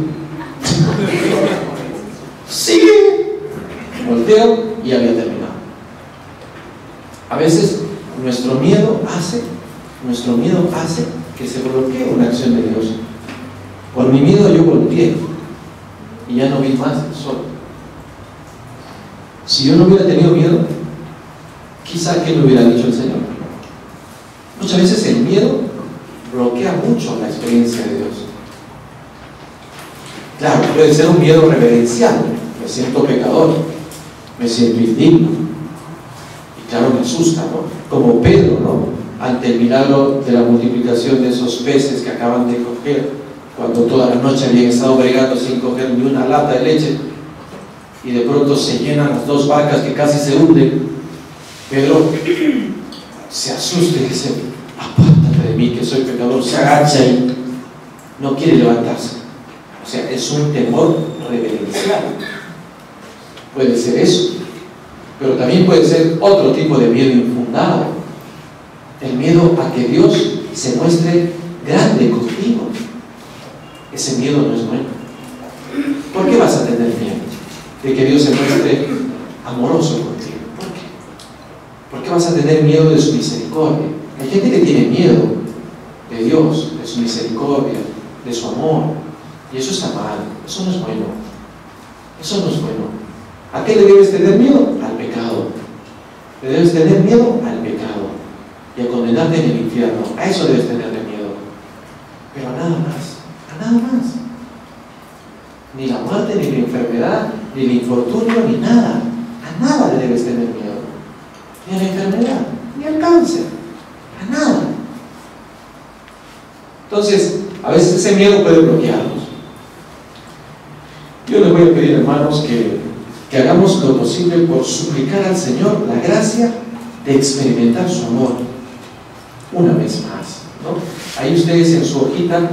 Volteo y había terminado. A veces nuestro miedo hace que se bloquee una acción de Dios. Por mi miedo yo volteé y ya no vi más el sol. Si yo no hubiera tenido miedo, quizá ¿qué me hubiera dicho el Señor? Muchas veces el miedo bloquea mucho la experiencia de Dios. Claro, puede ser un miedo reverencial. Me siento pecador, me siento indigno, y claro, me asusta, ¿no? Como Pedro, ¿no? Ante el milagro de la multiplicación de esos peces que acaban de coger, cuando toda la noche habían estado bregando sin coger ni una lata de leche, y de pronto se llenan las dos barcas que casi se hunden. Pedro se asusta y dice, apártate de mí que soy pecador. Se agacha y no quiere levantarse. O sea, es un temor reverencial. Puede ser eso, pero también puede ser otro tipo de miedo infundado. El miedo a que Dios se muestre grande contigo. Ese miedo no es bueno. ¿Por qué vas a tener miedo de que Dios se muestre amoroso contigo? ¿Por qué? ¿Por qué vas a tener miedo de su misericordia? Hay gente que tiene miedo de Dios, de su misericordia, de su amor, y eso está mal, eso no es bueno. Eso no es bueno. ¿A qué le debes tener miedo? Al pecado. Le debes tener miedo al pecado y a condenarte en el infierno. A eso debes tenerle miedo, pero a nada más, a nada más. Ni la muerte, ni la enfermedad, ni el infortunio, ni nada. A nada le debes tener miedo. Ni a la enfermedad, ni al cáncer, a nada. Entonces, a veces ese miedo puede bloquearnos. Yo les voy a pedir, hermanos, que hagamos lo posible por suplicar al Señor la gracia de experimentar su amor una vez más, ¿no? Ahí ustedes en su hojita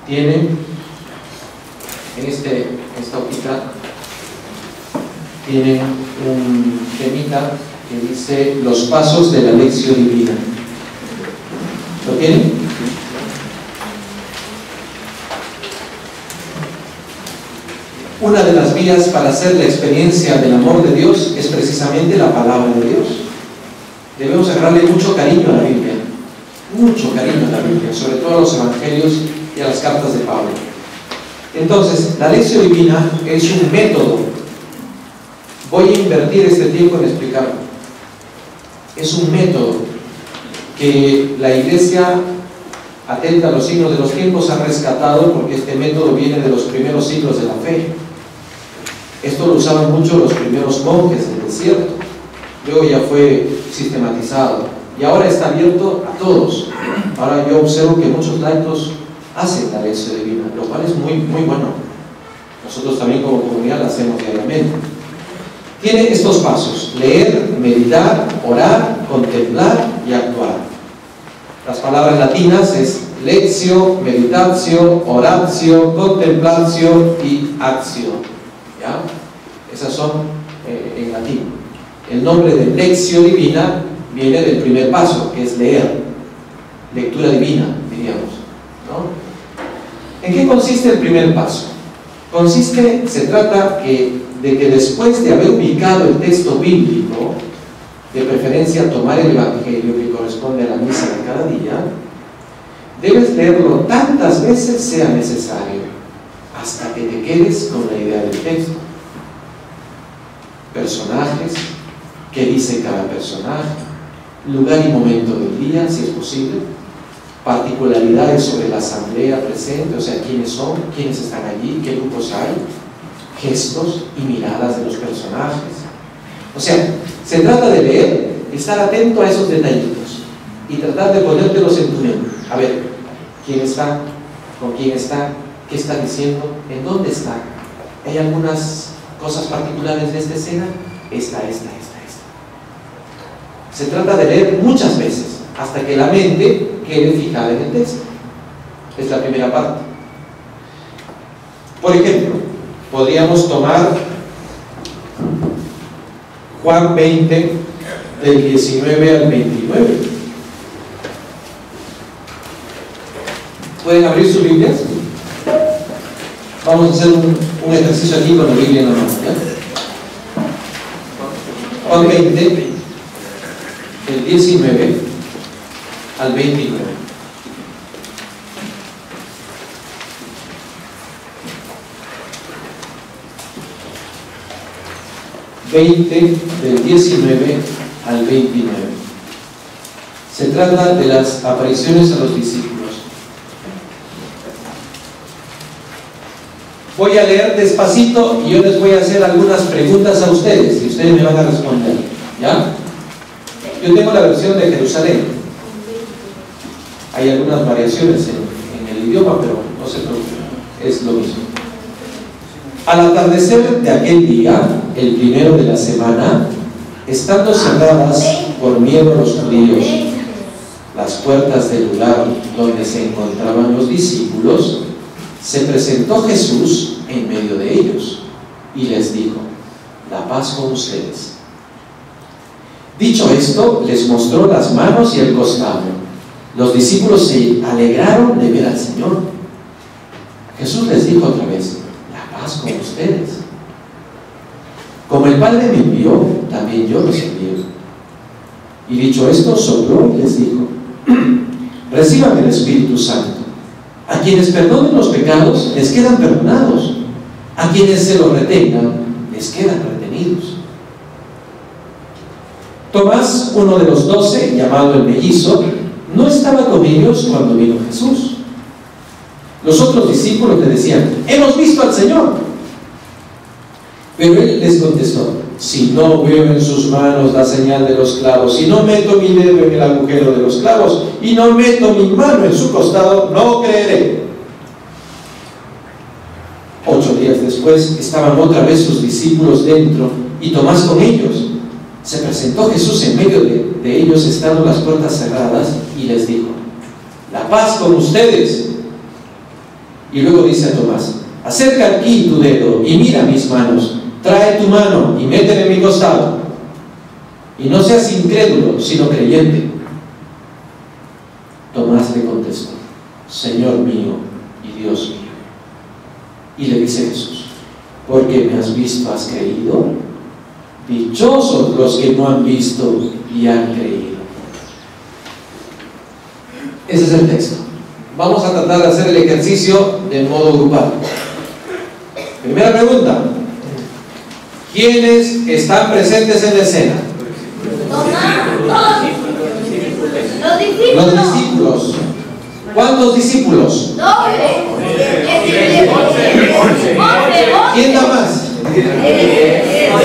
tienen, en esta hojita tienen un temita que dice los pasos de la lección divina. ¿Lo tienen? Una de las vías para hacer la experiencia del amor de Dios es precisamente la palabra de Dios. Debemos agarrarle mucho cariño a la Biblia, mucho cariño a la Biblia, sobre todo a los evangelios y a las cartas de Pablo. Entonces, la lección divina es un método. Voy a invertir este tiempo en explicarlo. Es un método que la Iglesia, atenta a los signos de los tiempos, ha rescatado, porque este método viene de los primeros siglos de la fe. Esto lo usaban mucho los primeros monjes del desierto, luego ya fue sistematizado y ahora está abierto a todos. Ahora yo observo que muchos laicos hacen la lección divina, lo cual es muy, muy bueno. Nosotros también como comunidad la hacemos diariamente. Tiene estos pasos: leer, meditar, orar, contemplar y actuar. Las palabras latinas es lectio, meditatio, oratio, contemplatio y actio. ¿Ya? Esas son en latín. El nombre de lección divina viene del primer paso, que es leer. Lectura divina, diríamos, ¿no? ¿En qué consiste el primer paso? Se trata de que después de haber ubicado el texto bíblico, de preferencia tomar el evangelio que corresponde a la misa de cada día, Debes leerlo tantas veces sea necesario, hasta que te quedes con la idea del texto. Personajes, qué dice cada personaje, lugar y momento del día, si es posible, particularidades sobre la asamblea presente, o sea, quiénes son, quiénes están allí, qué grupos hay, gestos y miradas de los personajes. O sea, se trata de leer, estar atento a esos detallitos y tratar de ponértelos en tu mente. A ver, ¿quién está? ¿Con quién está? ¿Qué está diciendo? ¿En dónde está? ¿Hay algunas cosas particulares de esta escena? Esta. Se trata de leer muchas veces hasta que la mente quede fijada en el texto. Es la primera parte. Por ejemplo, podríamos tomar Juan 20, del 19 al 29. ¿Pueden abrir sus Biblias? Vamos a hacer un ejercicio aquí con la Biblia en la mano, ¿ya? Juan 20, del 19 al 29. Del 19 al 29. Se trata de las apariciones a los discípulos. Voy a leer despacito y yo les voy a hacer algunas preguntas a ustedes y ustedes me van a responder, ¿ya? Yo tengo la versión de Jerusalén. Hay algunas variaciones en el idioma, pero no se preocupen, es lo mismo. Al atardecer de aquel día, el primero de la semana, estando cerradas por miedo a los judíos las puertas del lugar donde se encontraban los discípulos, se presentó Jesús en medio de ellos y les dijo: la paz con ustedes. Dicho esto, les mostró las manos y el costado. Los discípulos se alegraron de ver al Señor. Jesús les dijo otra vez: la paz con ustedes. Como el Padre me envió, también yo los envío. Y dicho esto, sopló y les dijo: reciban el Espíritu Santo. A quienes perdonen los pecados, les quedan perdonados. A quienes se los retengan, les quedan retenidos. Tomás, uno de los 12, llamado el mellizo, no estaba con ellos cuando vino Jesús. Los otros discípulos le decían: hemos visto al Señor. Pero él les contestó: si no veo en sus manos la señal de los clavos, si no meto mi dedo en el agujero de los clavos y no meto mi mano en su costado, no creeré. 8 días después estaban otra vez sus discípulos dentro y Tomás con ellos. Se presentó Jesús en medio de ellos, estando las puertas cerradas, y les dijo: la paz con ustedes. Y luego dice a Tomás: acerca aquí tu dedo y mira mis manos. Trae tu mano y métela en mi costado. Y no seas incrédulo, sino creyente. Tomás le contestó: Señor mío y Dios mío. Y le dice Jesús: porque me has visto, has creído. Dichosos los que no han visto y han creído. Ese es el texto. Vamos a tratar de hacer el ejercicio de modo grupal. Primera pregunta: ¿quiénes están presentes en la escena? Los discípulos. ¿Cuántos discípulos? 12. ¿Quién da más?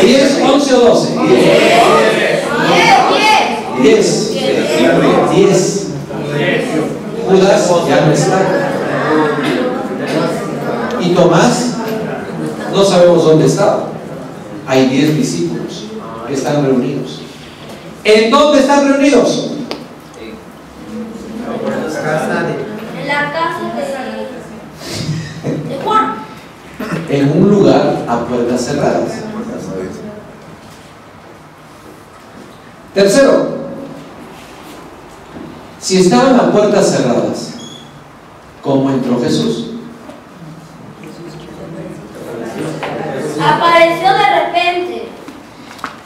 10, 11 o 12. 10. 10. Judas ya no está. Y Tomás, no sabemos dónde estaba. Hay 10 discípulos que están reunidos. ¿En dónde están reunidos? En la casa de Juan. En un lugar a puertas cerradas. Tercero, si estaban a puertas cerradas, ¿cómo entró Jesús? Apareció de repente.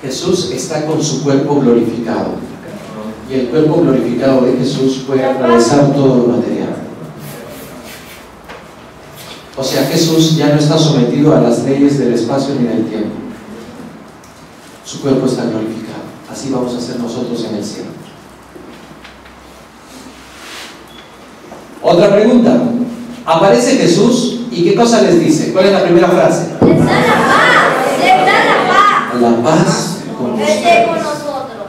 Jesús está con su cuerpo glorificado. Y el cuerpo glorificado de Jesús puede atravesar todo lo material. O sea, Jesús ya no está sometido a las leyes del espacio ni del tiempo. Su cuerpo está glorificado. Así vamos a ser nosotros en el cielo. Otra pregunta. Aparece Jesús y ¿qué cosa les dice? ¿Cuál es la primera frase? Les da la paz. Les da la paz. La paz con Esté ustedes. con nosotros.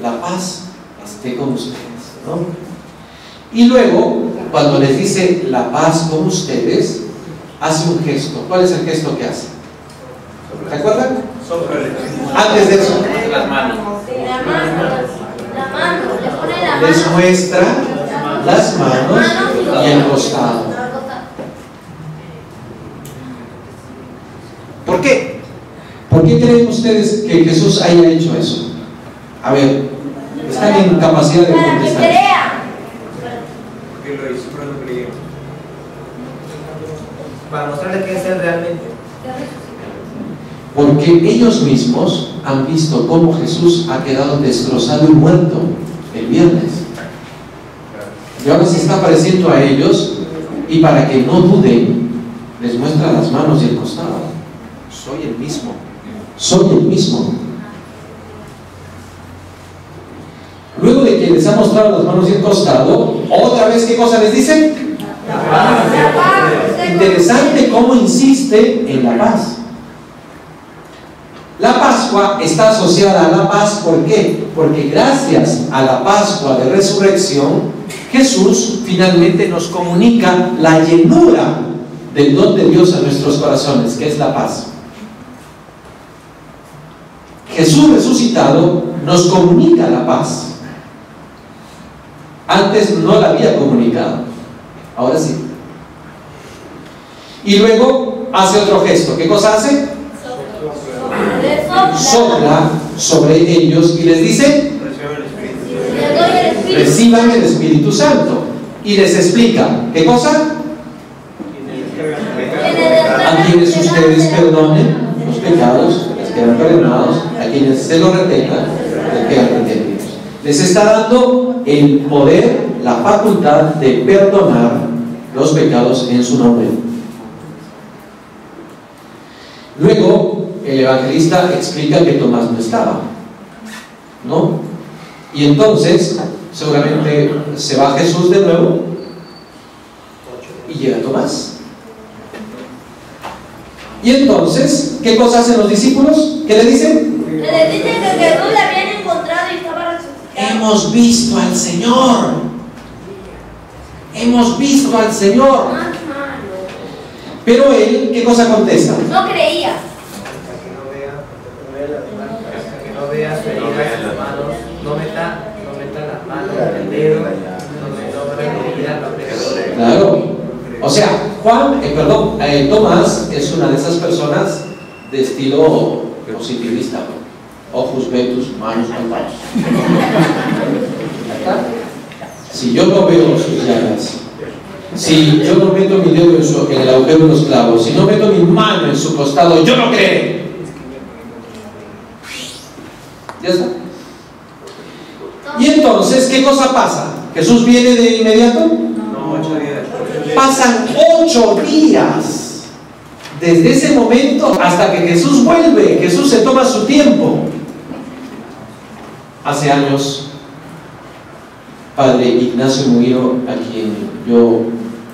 La paz esté con ustedes, ¿no? Y luego, cuando les dice la paz con ustedes, hace un gesto. ¿Cuál es el gesto que hace? ¿Se acuerdan? Antes de eso, Las manos. La mano. Le pone la mano. les muestra las manos y el costado. ¿Por qué? ¿Por qué creen ustedes que Jesús haya hecho eso? A ver, están en capacidad de Para que contestar. crean. Porque lo hizo, pero no creyeron. Para mostrarle quién es Él realmente. Porque ellos mismos han visto cómo Jesús ha quedado destrozado y muerto el viernes. Y ahora se está apareciendo a ellos, y para que no duden, les muestra las manos y el costado. Soy el mismo. Soy el mismo. Luego de que les ha mostrado las manos y el costado, otra vez, ¿qué cosa les dice? La paz. Interesante cómo insiste en la paz. La Pascua está asociada a la paz, ¿por qué? Porque gracias a la Pascua de Resurrección, Jesús finalmente nos comunica la llenura del don de Dios a nuestros corazones, que es la paz. Jesús resucitado nos comunica la paz. Antes no la había comunicado, ahora sí. Y luego hace otro gesto. ¿Qué cosa hace? Sopla sobre ellos y les dice: reciban el Espíritu Santo. Y les explica, ¿qué cosa? A quienes ustedes perdonen los pecados, les quedan perdonados. A quienes se los retengan, les quedan retenidos. Les está dando el poder, la facultad de perdonar los pecados en su nombre. Luego, el evangelista explica que Tomás no estaba, ¿no? Y entonces, seguramente se va Jesús de nuevo y llega Tomás. Y entonces, ¿qué cosa hacen los discípulos? ¿Qué le dicen? Les dicen que Jesús le habían encontrado y estaba resucitado. Hemos visto al Señor. Hemos visto al Señor. Más malo. Pero él, ¿qué cosa contesta? No creía. Hasta que no vea su herida en las manos, no meta las manos en el dedo, no vea la herida, no pega. Claro. O sea, Tomás es una de esas personas de estilo positivista. Ojos vetus, manos palpados. Si yo no veo sus llagas, si yo no meto mi dedo en el agujero de los clavos, si no meto mi mano en su costado, yo no creeré. ¿Ya está? Y entonces, ¿qué cosa pasa? ¿Jesús viene de inmediato? No, 8 días. Pasan 8 días desde ese momento hasta que Jesús vuelve. Jesús se toma su tiempo. Hace años, Padre Ignacio Muguiro, a quien yo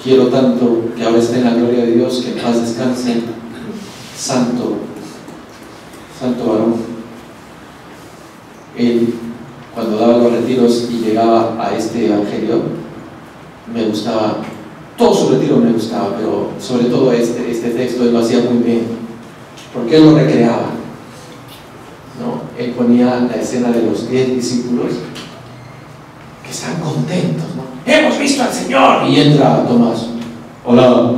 quiero tanto, que ahora está en la gloria de Dios, que en paz descanse, santo varón, él, cuando daba los retiros y llegaba a este evangelio, me gustaba, todo su retiro me gustaba, pero sobre todo este texto él lo hacía muy bien, porque él lo recreaba, ¿no? Él ponía la escena de los 10 discípulos que están contentos, ¿no? Hemos visto al Señor, y entra Tomás. Hola,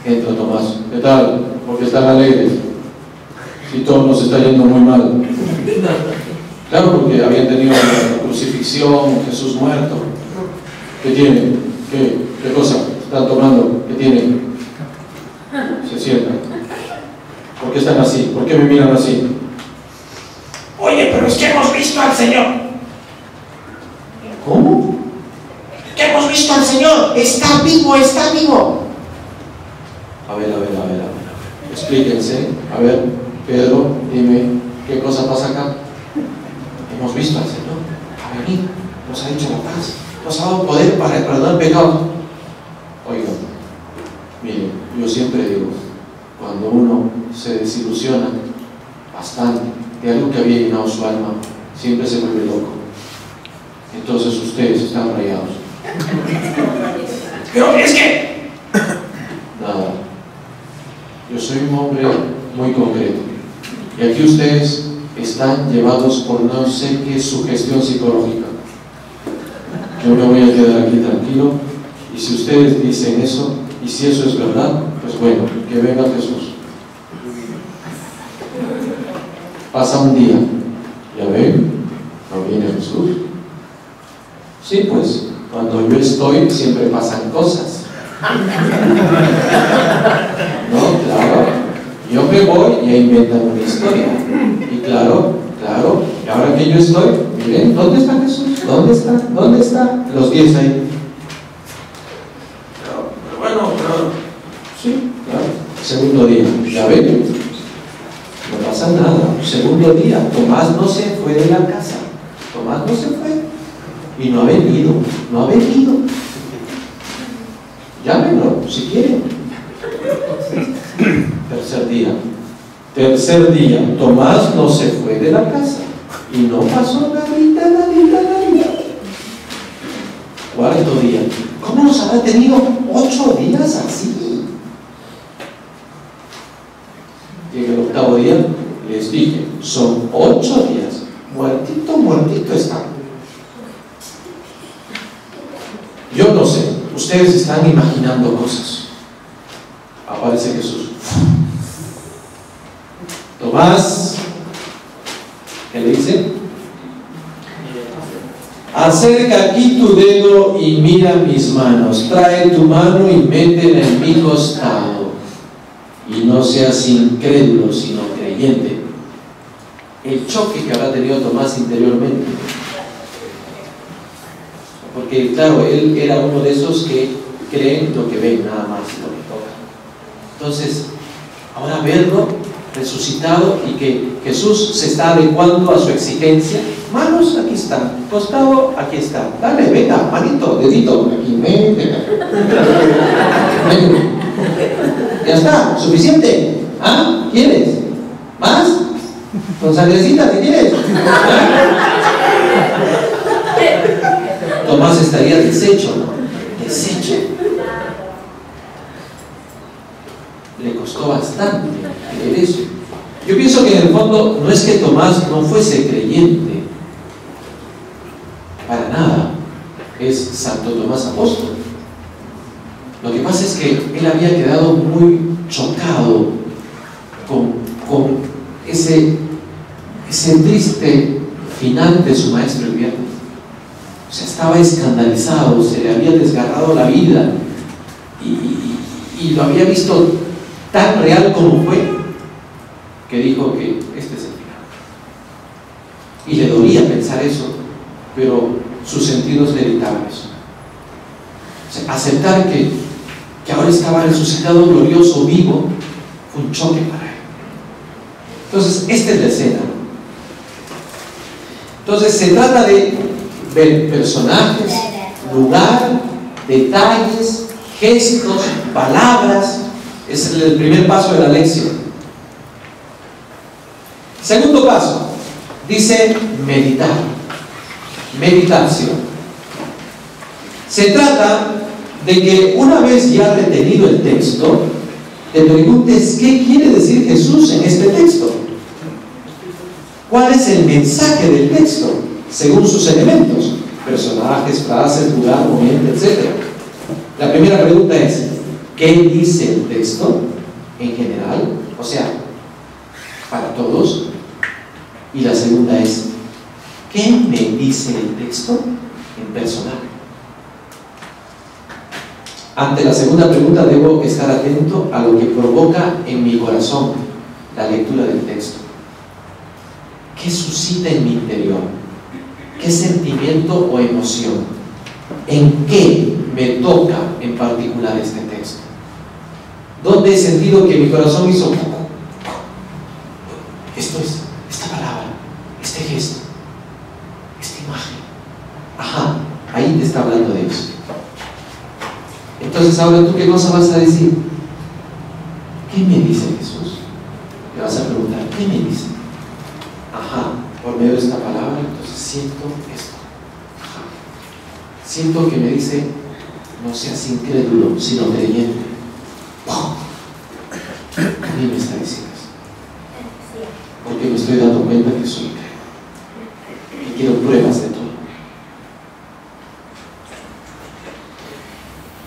entra Tomás. ¿Qué tal? ¿Por qué están alegres? Si todo nos está yendo muy mal. Claro, porque habían tenido la crucifixión, Jesús muerto. ¿Qué tiene? ¿Qué cosa están tomando? ¿Qué tiene? Se sientan. ¿Por qué están así? ¿Por qué me miran así? Oye, pero es que hemos visto al Señor. ¿Cómo? ¿Que hemos visto visto al Señor, está vivo, está vivo. A ver. Explíquense. A ver, Pedro, dime, ¿qué cosa pasa acá? Hemos visto al Señor, ha venido, nos ha dicho la paz, nos ha dado poder para perdonar pecados. Oigan, miren, yo siempre digo, cuando uno se desilusiona bastante de algo que había llenado su alma, siempre se vuelve loco. Entonces ustedes están rayados. Pero es que... Nada. Yo soy un hombre muy concreto. Y aquí ustedes están llevados por no sé qué sugestión psicológica. Yo me voy a quedar aquí tranquilo. Y si ustedes dicen eso, y si eso es verdad, pues bueno, que venga Jesús. Pasa un día. ¿Ya ven? No viene Jesús. Sí, pues, cuando yo estoy siempre pasan cosas. No, claro. Yo me voy y inventan una historia. Y claro, y ahora que yo estoy, miren, ¿dónde está Jesús? ¿Dónde está? Los 10 ahí. Pero bueno, sí, claro. Segundo día, ya ven, no pasa nada. Segundo día, Tomás no se fue de la casa. Tomás no se fue. Y no ha venido. Llámenlo, si quieren. Tercer día, Tomás no se fue de la casa. Y no pasó nadita. Cuarto día, ¿cómo nos habrá tenido 8 días así? Llega el octavo día, les dije, son 8 días. Muertito está. Yo no sé, ustedes están imaginando cosas. Aparece Jesús. Tomás, ¿qué le dice? Acerca aquí tu dedo y mira mis manos. Trae tu mano y métela en mi costado. Y no seas incrédulo, sino creyente. El choque que habrá tenido Tomás interiormente. Porque claro, él era uno de esos que creen lo que ven, nada más lo que tocan. Entonces, ahora verlo resucitado y que Jesús se está adecuando a su exigencia. Manos, aquí están. Costado, aquí está. Dale, venga, manito, dedito, aquí, ven. Ya está, suficiente. ¿Ah? ¿Quieres? ¿Más? Con sangrecita, si quieres. Tomás estaría deshecho, ¿no? Deshecho. Le costó bastante creer eso. Yo pienso que en el fondo no es que Tomás no fuese creyente, para nada. Es Santo Tomás Apóstol. Lo que pasa es que él había quedado muy chocado con ese triste final de su maestro el viernes. O sea, estaba escandalizado, se le había desgarrado la vida y lo había visto tan real como fue, que dijo que este es el final. Y le dolía pensar eso, pero sus sentidos le dictaban eso. O sea, aceptar que ahora estaba resucitado, glorioso, vivo, fue un choque para él. Entonces, esta es la escena. Entonces, se trata de ver personajes, lugar, detalles, gestos, palabras. Es el primer paso de la lección. Segundo paso, dice meditar. Meditación. Se trata de que una vez ya retenido el texto, te preguntes qué quiere decir Jesús en este texto. ¿Cuál es el mensaje del texto? Según sus elementos, personajes, frases, lugar, momento, etc. La primera pregunta es, ¿qué dice el texto en general? O sea, para todos. Y la segunda es, ¿qué me dice el texto en personal? Ante la segunda pregunta debo estar atento a lo que provoca en mi corazón la lectura del texto. ¿Qué suscita en mi interior? ¿Qué sentimiento o emoción? ¿En qué me toca en particular este texto? ¿Dónde he sentido que mi corazón hizo esto es, esta palabra, este gesto, esta imagen? Ajá, ahí te está hablando de Dios. Entonces ahora tú, ¿qué cosa vas a decir? ¿Qué me dice Jesús? Te vas a preguntar, ¿qué me dice? Ajá, por medio de esta palabra, entonces siento esto. Ajá. Siento que me dice, no seas incrédulo, sino creyente. ¡Pum! A mí me está diciendo eso. Porque me estoy dando cuenta que soy incrédulo. Y quiero pruebas de todo.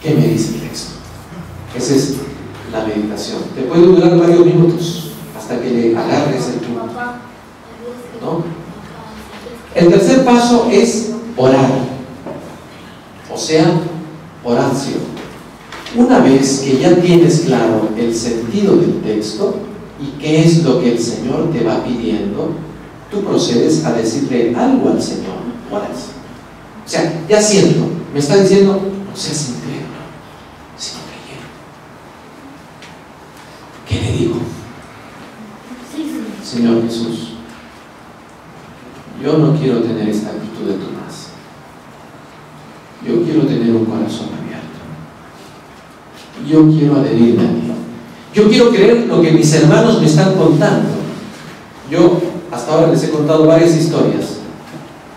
¿Qué me dice el texto? Esa es la meditación. Te puede durar varios minutos hasta que le agarres el punto, ¿no? El tercer paso es orar, o sea, oración. Una vez que ya tienes claro el sentido del texto y qué es lo que el Señor te va pidiendo, tú procedes a decirle algo al Señor. Oras. O sea, ya siento, me está diciendo, no seas incrédulo, sino creyente. ¿Qué le digo? Señor Jesús, yo no quiero tener esta actitud de Tomás. Yo quiero tener un corazón abierto. Yo quiero adherirme a ti. Yo quiero creer lo que mis hermanos me están contando. Yo hasta ahora les he contado varias historias.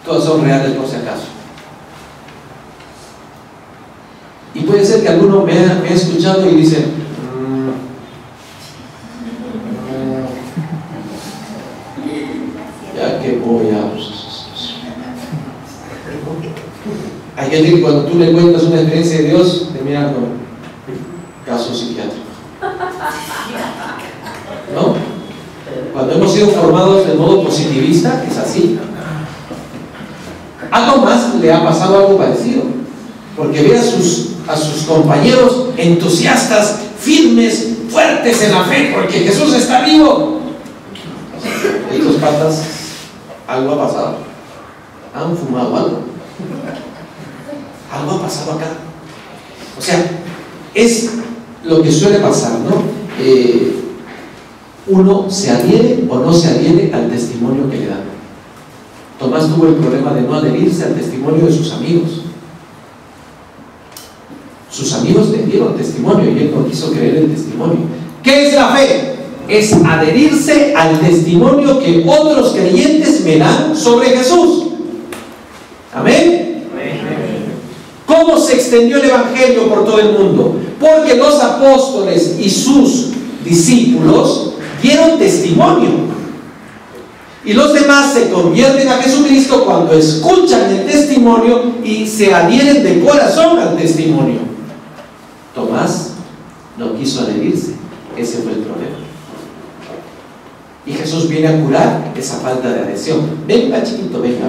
Todas son reales por si acaso. Y puede ser que alguno me ha escuchado y dice, ya que voy a... Hay gente que cuando tú le cuentas una experiencia de Dios, te miran con caso psiquiátrico. ¿No? Cuando hemos sido formados de modo positivista, es así. A Tomás le ha pasado algo parecido, porque ve a sus compañeros entusiastas, firmes, fuertes en la fe, porque Jesús está vivo. Estos patas, algo ha pasado. Han fumado algo. Algo ha pasado acá. O sea, es lo que suele pasar, ¿no? Uno se adhiere o no se adhiere al testimonio que le dan. Tomás tuvo el problema de no adherirse al testimonio de sus amigos. Sus amigos le dieron testimonio y él no quiso creer el testimonio. ¿Qué es la fe? Es adherirse al testimonio que otros creyentes me dan sobre Jesús. Amén. ¿Cómo se extendió el Evangelio por todo el mundo? Porque los apóstoles y sus discípulos dieron testimonio. Y los demás se convierten a Jesucristo cuando escuchan el testimonio y se adhieren de corazón al testimonio. Tomás no quiso adherirse. Ese fue el problema. Y Jesús viene a curar esa falta de adhesión. Venga, chiquito, venga.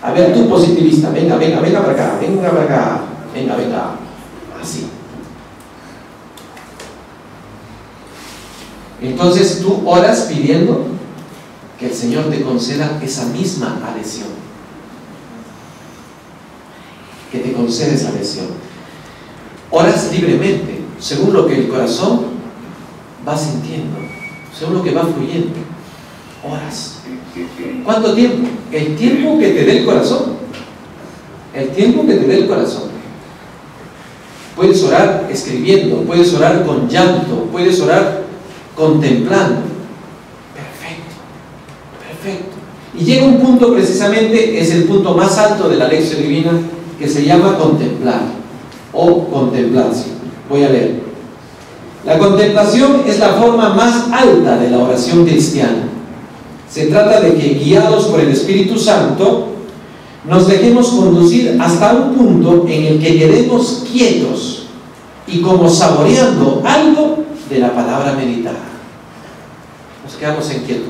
A ver, tú positivista, venga para acá, venga. Así. Entonces tú oras pidiendo que el Señor te conceda esa misma adhesión. Que te conceda esa adhesión. Oras libremente, según lo que el corazón va sintiendo, según lo que va fluyendo. Oras. ¿Cuánto tiempo? El tiempo que te dé el corazón. El tiempo que te dé el corazón. Puedes orar escribiendo, puedes orar con llanto, puedes orar contemplando. Perfecto. Y llega un punto, precisamente, es el punto más alto de la lección divina, que se llama contemplar o contemplación. Voy a leer. La contemplación es la forma más alta de la oración cristiana. Se trata de que, guiados por el Espíritu Santo, nos dejemos conducir hasta un punto en el que quedemos quietos y como saboreando algo de la palabra meditada. Nos quedamos en quieto.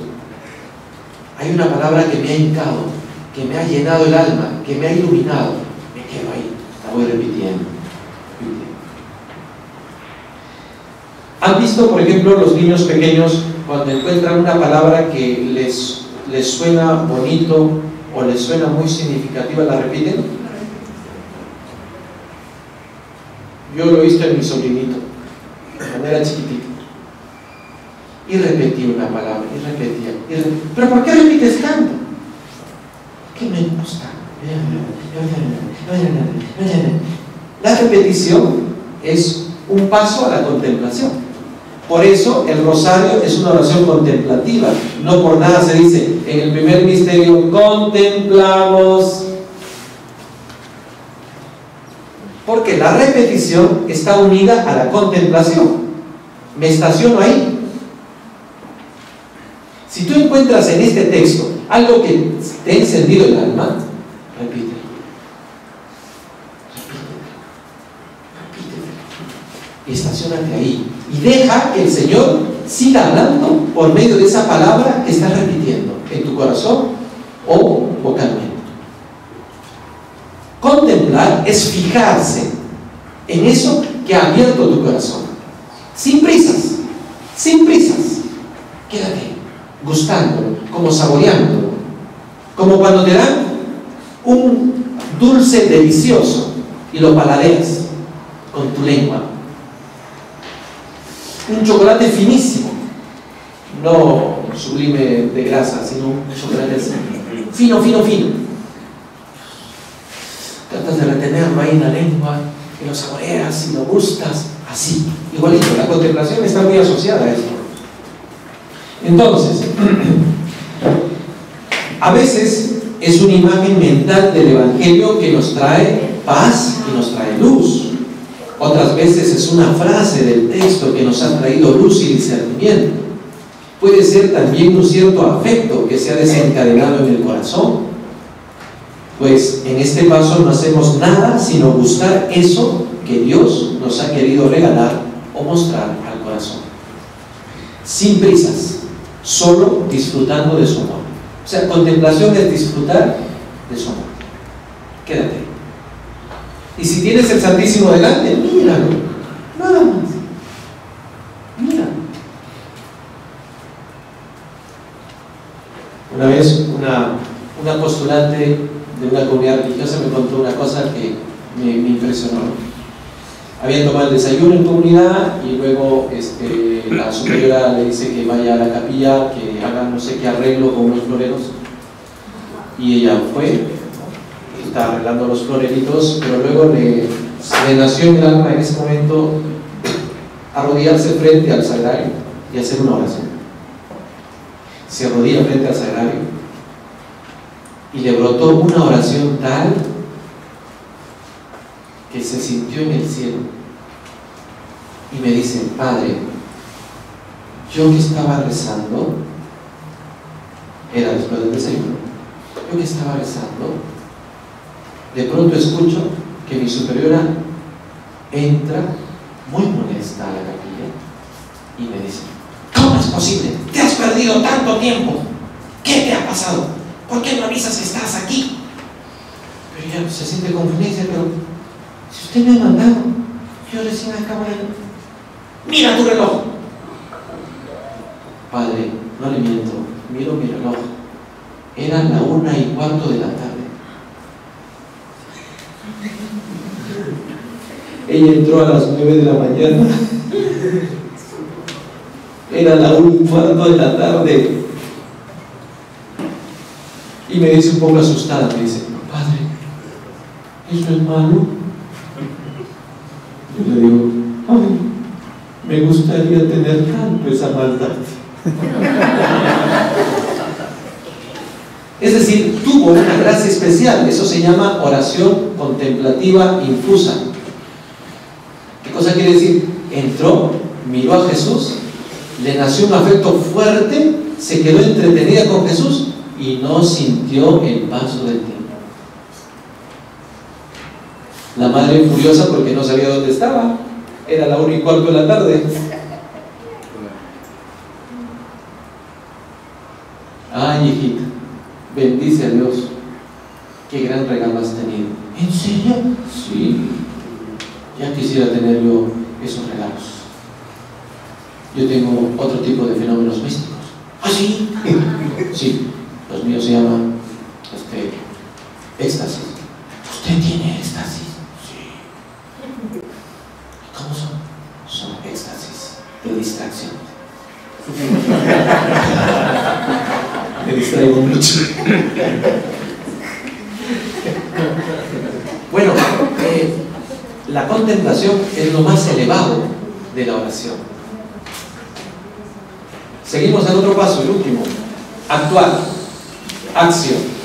Hay una palabra que me ha hincado, que me ha llenado el alma, que me ha iluminado. Me quedo ahí, la voy repitiendo. ¿Han visto, por ejemplo, los niños pequeños cuando encuentran una palabra que les suena bonito o les suena muy significativa, la repiten? Yo lo he visto en mi sobrinito, cuando era chiquitito. Y repetía una palabra, y repetía. ¿Pero por qué repites tanto? Que me gusta. La repetición es un paso a la contemplación. Por eso el rosario es una oración contemplativa. No por nada se dice en el primer misterio contemplamos. Porque la repetición está unida a la contemplación. Me estaciono ahí. Si tú encuentras en este texto algo que te ha encendido el alma, repítelo. Y estaciónate ahí. Y deja que el Señor siga hablando por medio de esa palabra que estás repitiendo en tu corazón o vocalmente. Contemplar es fijarse en eso que ha abierto tu corazón. Sin prisas, sin prisas. Quédate gustándolo, como saboreándolo. Como cuando te dan un dulce delicioso y lo paladeas con tu lengua. Un chocolate finísimo, no sublime de grasa, sino un chocolate fino, fino, fino. Tratas de retenerlo ahí en la lengua y lo saboreas y lo gustas así, igualito. La contemplación está muy asociada a eso. Entonces, a veces es una imagen mental del Evangelio que nos trae paz y nos trae luz. Otras veces es una frase del texto que nos ha traído luz y discernimiento. Puede ser también un cierto afecto que se ha desencadenado en el corazón. Pues en este paso no hacemos nada sino buscar eso que Dios nos ha querido regalar o mostrar al corazón. Sin prisas, solo disfrutando de su amor. O sea, contemplación es disfrutar de su amor. Quédate. Y si tienes el Santísimo delante, míralo, nada más. Mira. Una vez una postulante de una comunidad religiosa me contó una cosa que me impresionó. Habían tomado el desayuno en comunidad y luego la superiora le dice que vaya a la capilla, que haga no sé qué arreglo con unos floreros. Y ella fue, estaba arreglando los floreritos, pero luego le nació en el alma en ese momento arrodillarse frente al sagrario y hacer una oración. Se arrodilla frente al sagrario y le brotó una oración tal que se sintió en el cielo y me dice: Padre, yo que estaba rezando, era después del desayuno, yo que estaba rezando, de pronto escucho que mi superiora entra muy molesta a la capilla y me dice: ¿cómo es posible? ¿Te has perdido tanto tiempo? ¿Qué te ha pasado? ¿Por qué no avisas que estás aquí? Pero ella se siente confundida y dice: pero si usted me ha mandado, yo recién acabo de... ¡Mira tu reloj! Padre, no le miento, miro mi reloj. Era la 1:15 de la tarde. Ella entró a las 9 de la mañana. Era la 1:15 de la tarde. Y me dice un poco asustada, me dice: Padre, ¿eso es malo? Yo le digo: ay, me gustaría tener tanto esa maldad. Es decir, tuvo una gracia especial. Eso se llama oración contemplativa infusa. ¿Qué cosa quiere decir? Entró, miró a Jesús, le nació un afecto fuerte, se quedó entretenida con Jesús y no sintió el paso del tiempo. La madre furiosa porque no sabía dónde estaba. Era la 1:15 de la tarde. Ay, hijita, bendice a Dios. Qué gran regalo has tenido. ¿En serio? Sí. Ya quisiera tener yo esos regalos. Yo tengo otro tipo de fenómenos místicos. ¿Ah, sí? Sí, los míos se llaman éxtasis. ¿Usted tiene éxtasis? Sí. éxtasis, de distracción. Me distraigo mucho. Bueno, la contemplación es lo más elevado de la oración. Seguimos al otro paso, el último. Actuar, acción.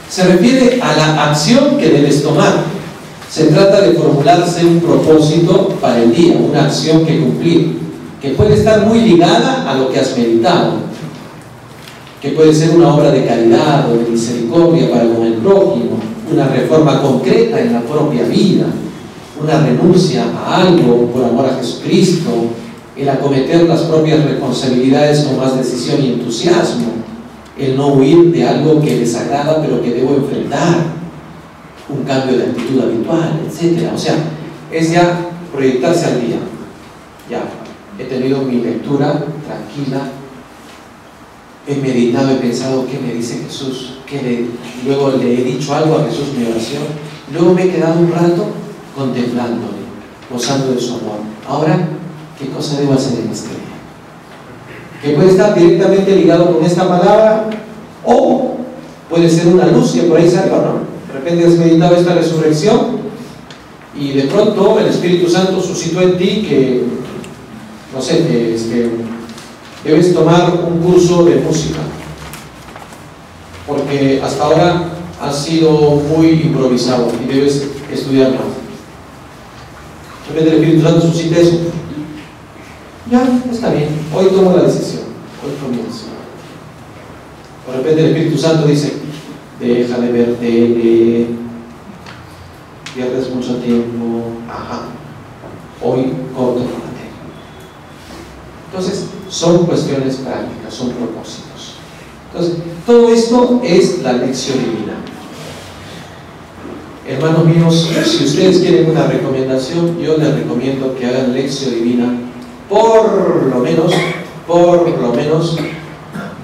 Se refiere a la acción que debes tomar. Se trata de formularse un propósito para el día, una acción que cumplir, que puede estar muy ligada a lo que has meditado, que puede ser una obra de caridad o de misericordia para con el prójimo, una reforma concreta en la propia vida, una renuncia a algo por amor a Jesucristo, el acometer las propias responsabilidades con más decisión y entusiasmo, el no huir de algo que desagrada pero que debo enfrentar, un cambio de actitud habitual, etc. O sea, es ya proyectarse al día. Ya, he tenido mi lectura tranquila, he meditado, he pensado qué me dice Jesús, luego le he dicho algo a Jesús en mi oración, luego me he quedado un rato contemplándole, gozando de su amor. Ahora, ¿qué cosa debo hacer en este día? Que puede estar directamente ligado con esta palabra, o puede ser una luz que por ahí salga, ¿no? De repente has meditado esta resurrección y de pronto el Espíritu Santo suscitó en ti que, no sé, debes tomar un curso de música, porque hasta ahora has sido muy improvisado y debes estudiar más. De repente el Espíritu Santo suscita eso. Ya, está bien, hoy tomo la decisión, hoy comienzo. De repente el Espíritu Santo dice, deja de ver tele, pierdes mucho tiempo, hoy corto con la tele. Entonces, son cuestiones prácticas, son propósitos. Entonces, todo esto es la lección divina. Hermanos míos, si ustedes quieren una recomendación, yo les recomiendo que hagan lección divina por lo menos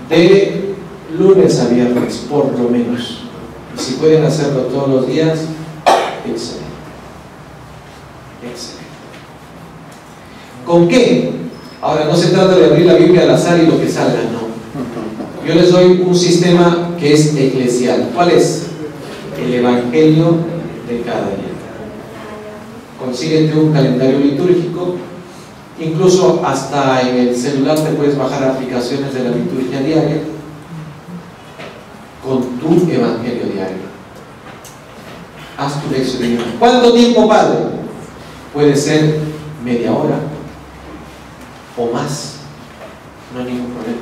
de lunes a viernes, por lo menos. Y si pueden hacerlo todos los días, excelente. Excelente. ¿Con qué? Ahora, no se trata de abrir la Biblia al azar y lo que salga, no. Yo les doy un sistema que es eclesial. ¿Cuál es? El Evangelio de cada día. Consíguete un calendario litúrgico. Incluso hasta en el celular te puedes bajar aplicaciones de la liturgia diaria con tu evangelio diario. Haz tu lección divina. ¿Cuánto tiempo, Padre? Puede ser media hora o más, no hay ningún problema.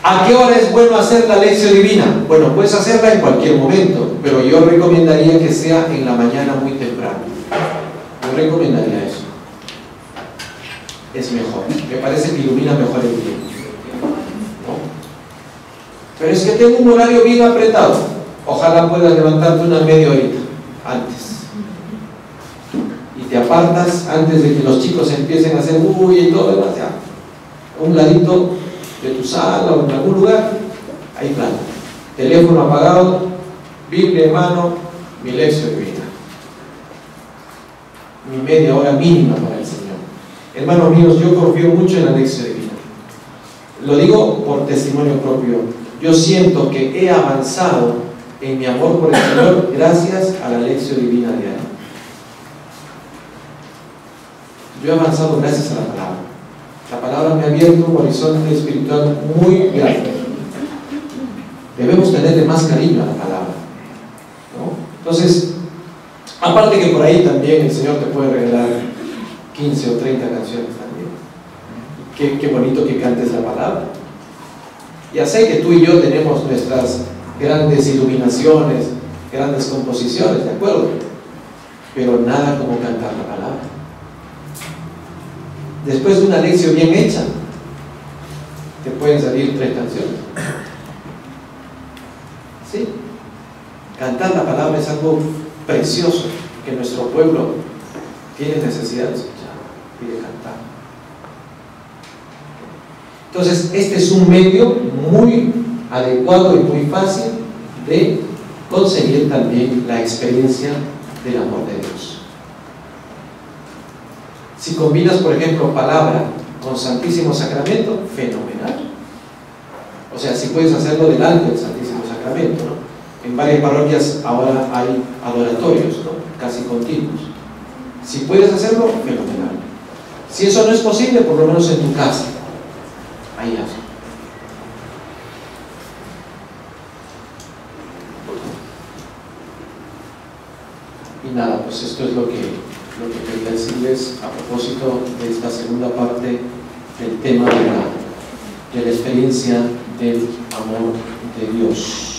¿A qué hora es bueno hacer la lección divina? Bueno, puedes hacerla en cualquier momento, pero yo recomendaría que sea en la mañana muy temprano. Yo recomendaría eso. Es mejor, me parece que ilumina mejor el día, ¿no? Pero es que tengo un horario bien apretado. Ojalá puedas levantarte una media horita antes y te apartas antes de que los chicos empiecen a hacer bulla y todo demás, ya. A un ladito de tu sala o en algún lugar, ahí está, teléfono apagado, Biblia en mano, mi lección divina, mi media hora mínima para el Señor. Hermanos míos, yo confío mucho en la lección divina. Lo digo por testimonio propio. Yo siento que he avanzado en mi amor por el Señor gracias a la lección divina diaria. Yo he avanzado gracias a la palabra. La palabra me ha abierto un horizonte espiritual muy grande. Debemos tenerle más cariño a la palabra, ¿no? Entonces, aparte que por ahí también el Señor te puede regalar 15 o 30 canciones también. Qué bonito que cantes la palabra. Ya sé que tú y yo tenemos nuestras grandes iluminaciones, grandes composiciones, ¿de acuerdo? Pero nada como cantar la palabra. Después de una lección bien hecha, te pueden salir 3 canciones. ¿Sí? Cantar la palabra es algo precioso que nuestro pueblo tiene necesidad de escuchar y de cantar. Entonces, este es un medio muy adecuado y muy fácil de conseguir también la experiencia del amor de Dios. Si combinas, por ejemplo, palabra con Santísimo Sacramento, fenomenal. O sea, si puedes hacerlo delante del Santísimo Sacramento, ¿no? En varias parroquias ahora hay adoratorios, ¿no? Casi continuos. Si puedes hacerlo, fenomenal. Si eso no es posible, por lo menos en tu casa, ahí hazlo. Y nada, pues esto es lo que quería decirles a propósito de esta segunda parte del tema de la experiencia del amor de Dios.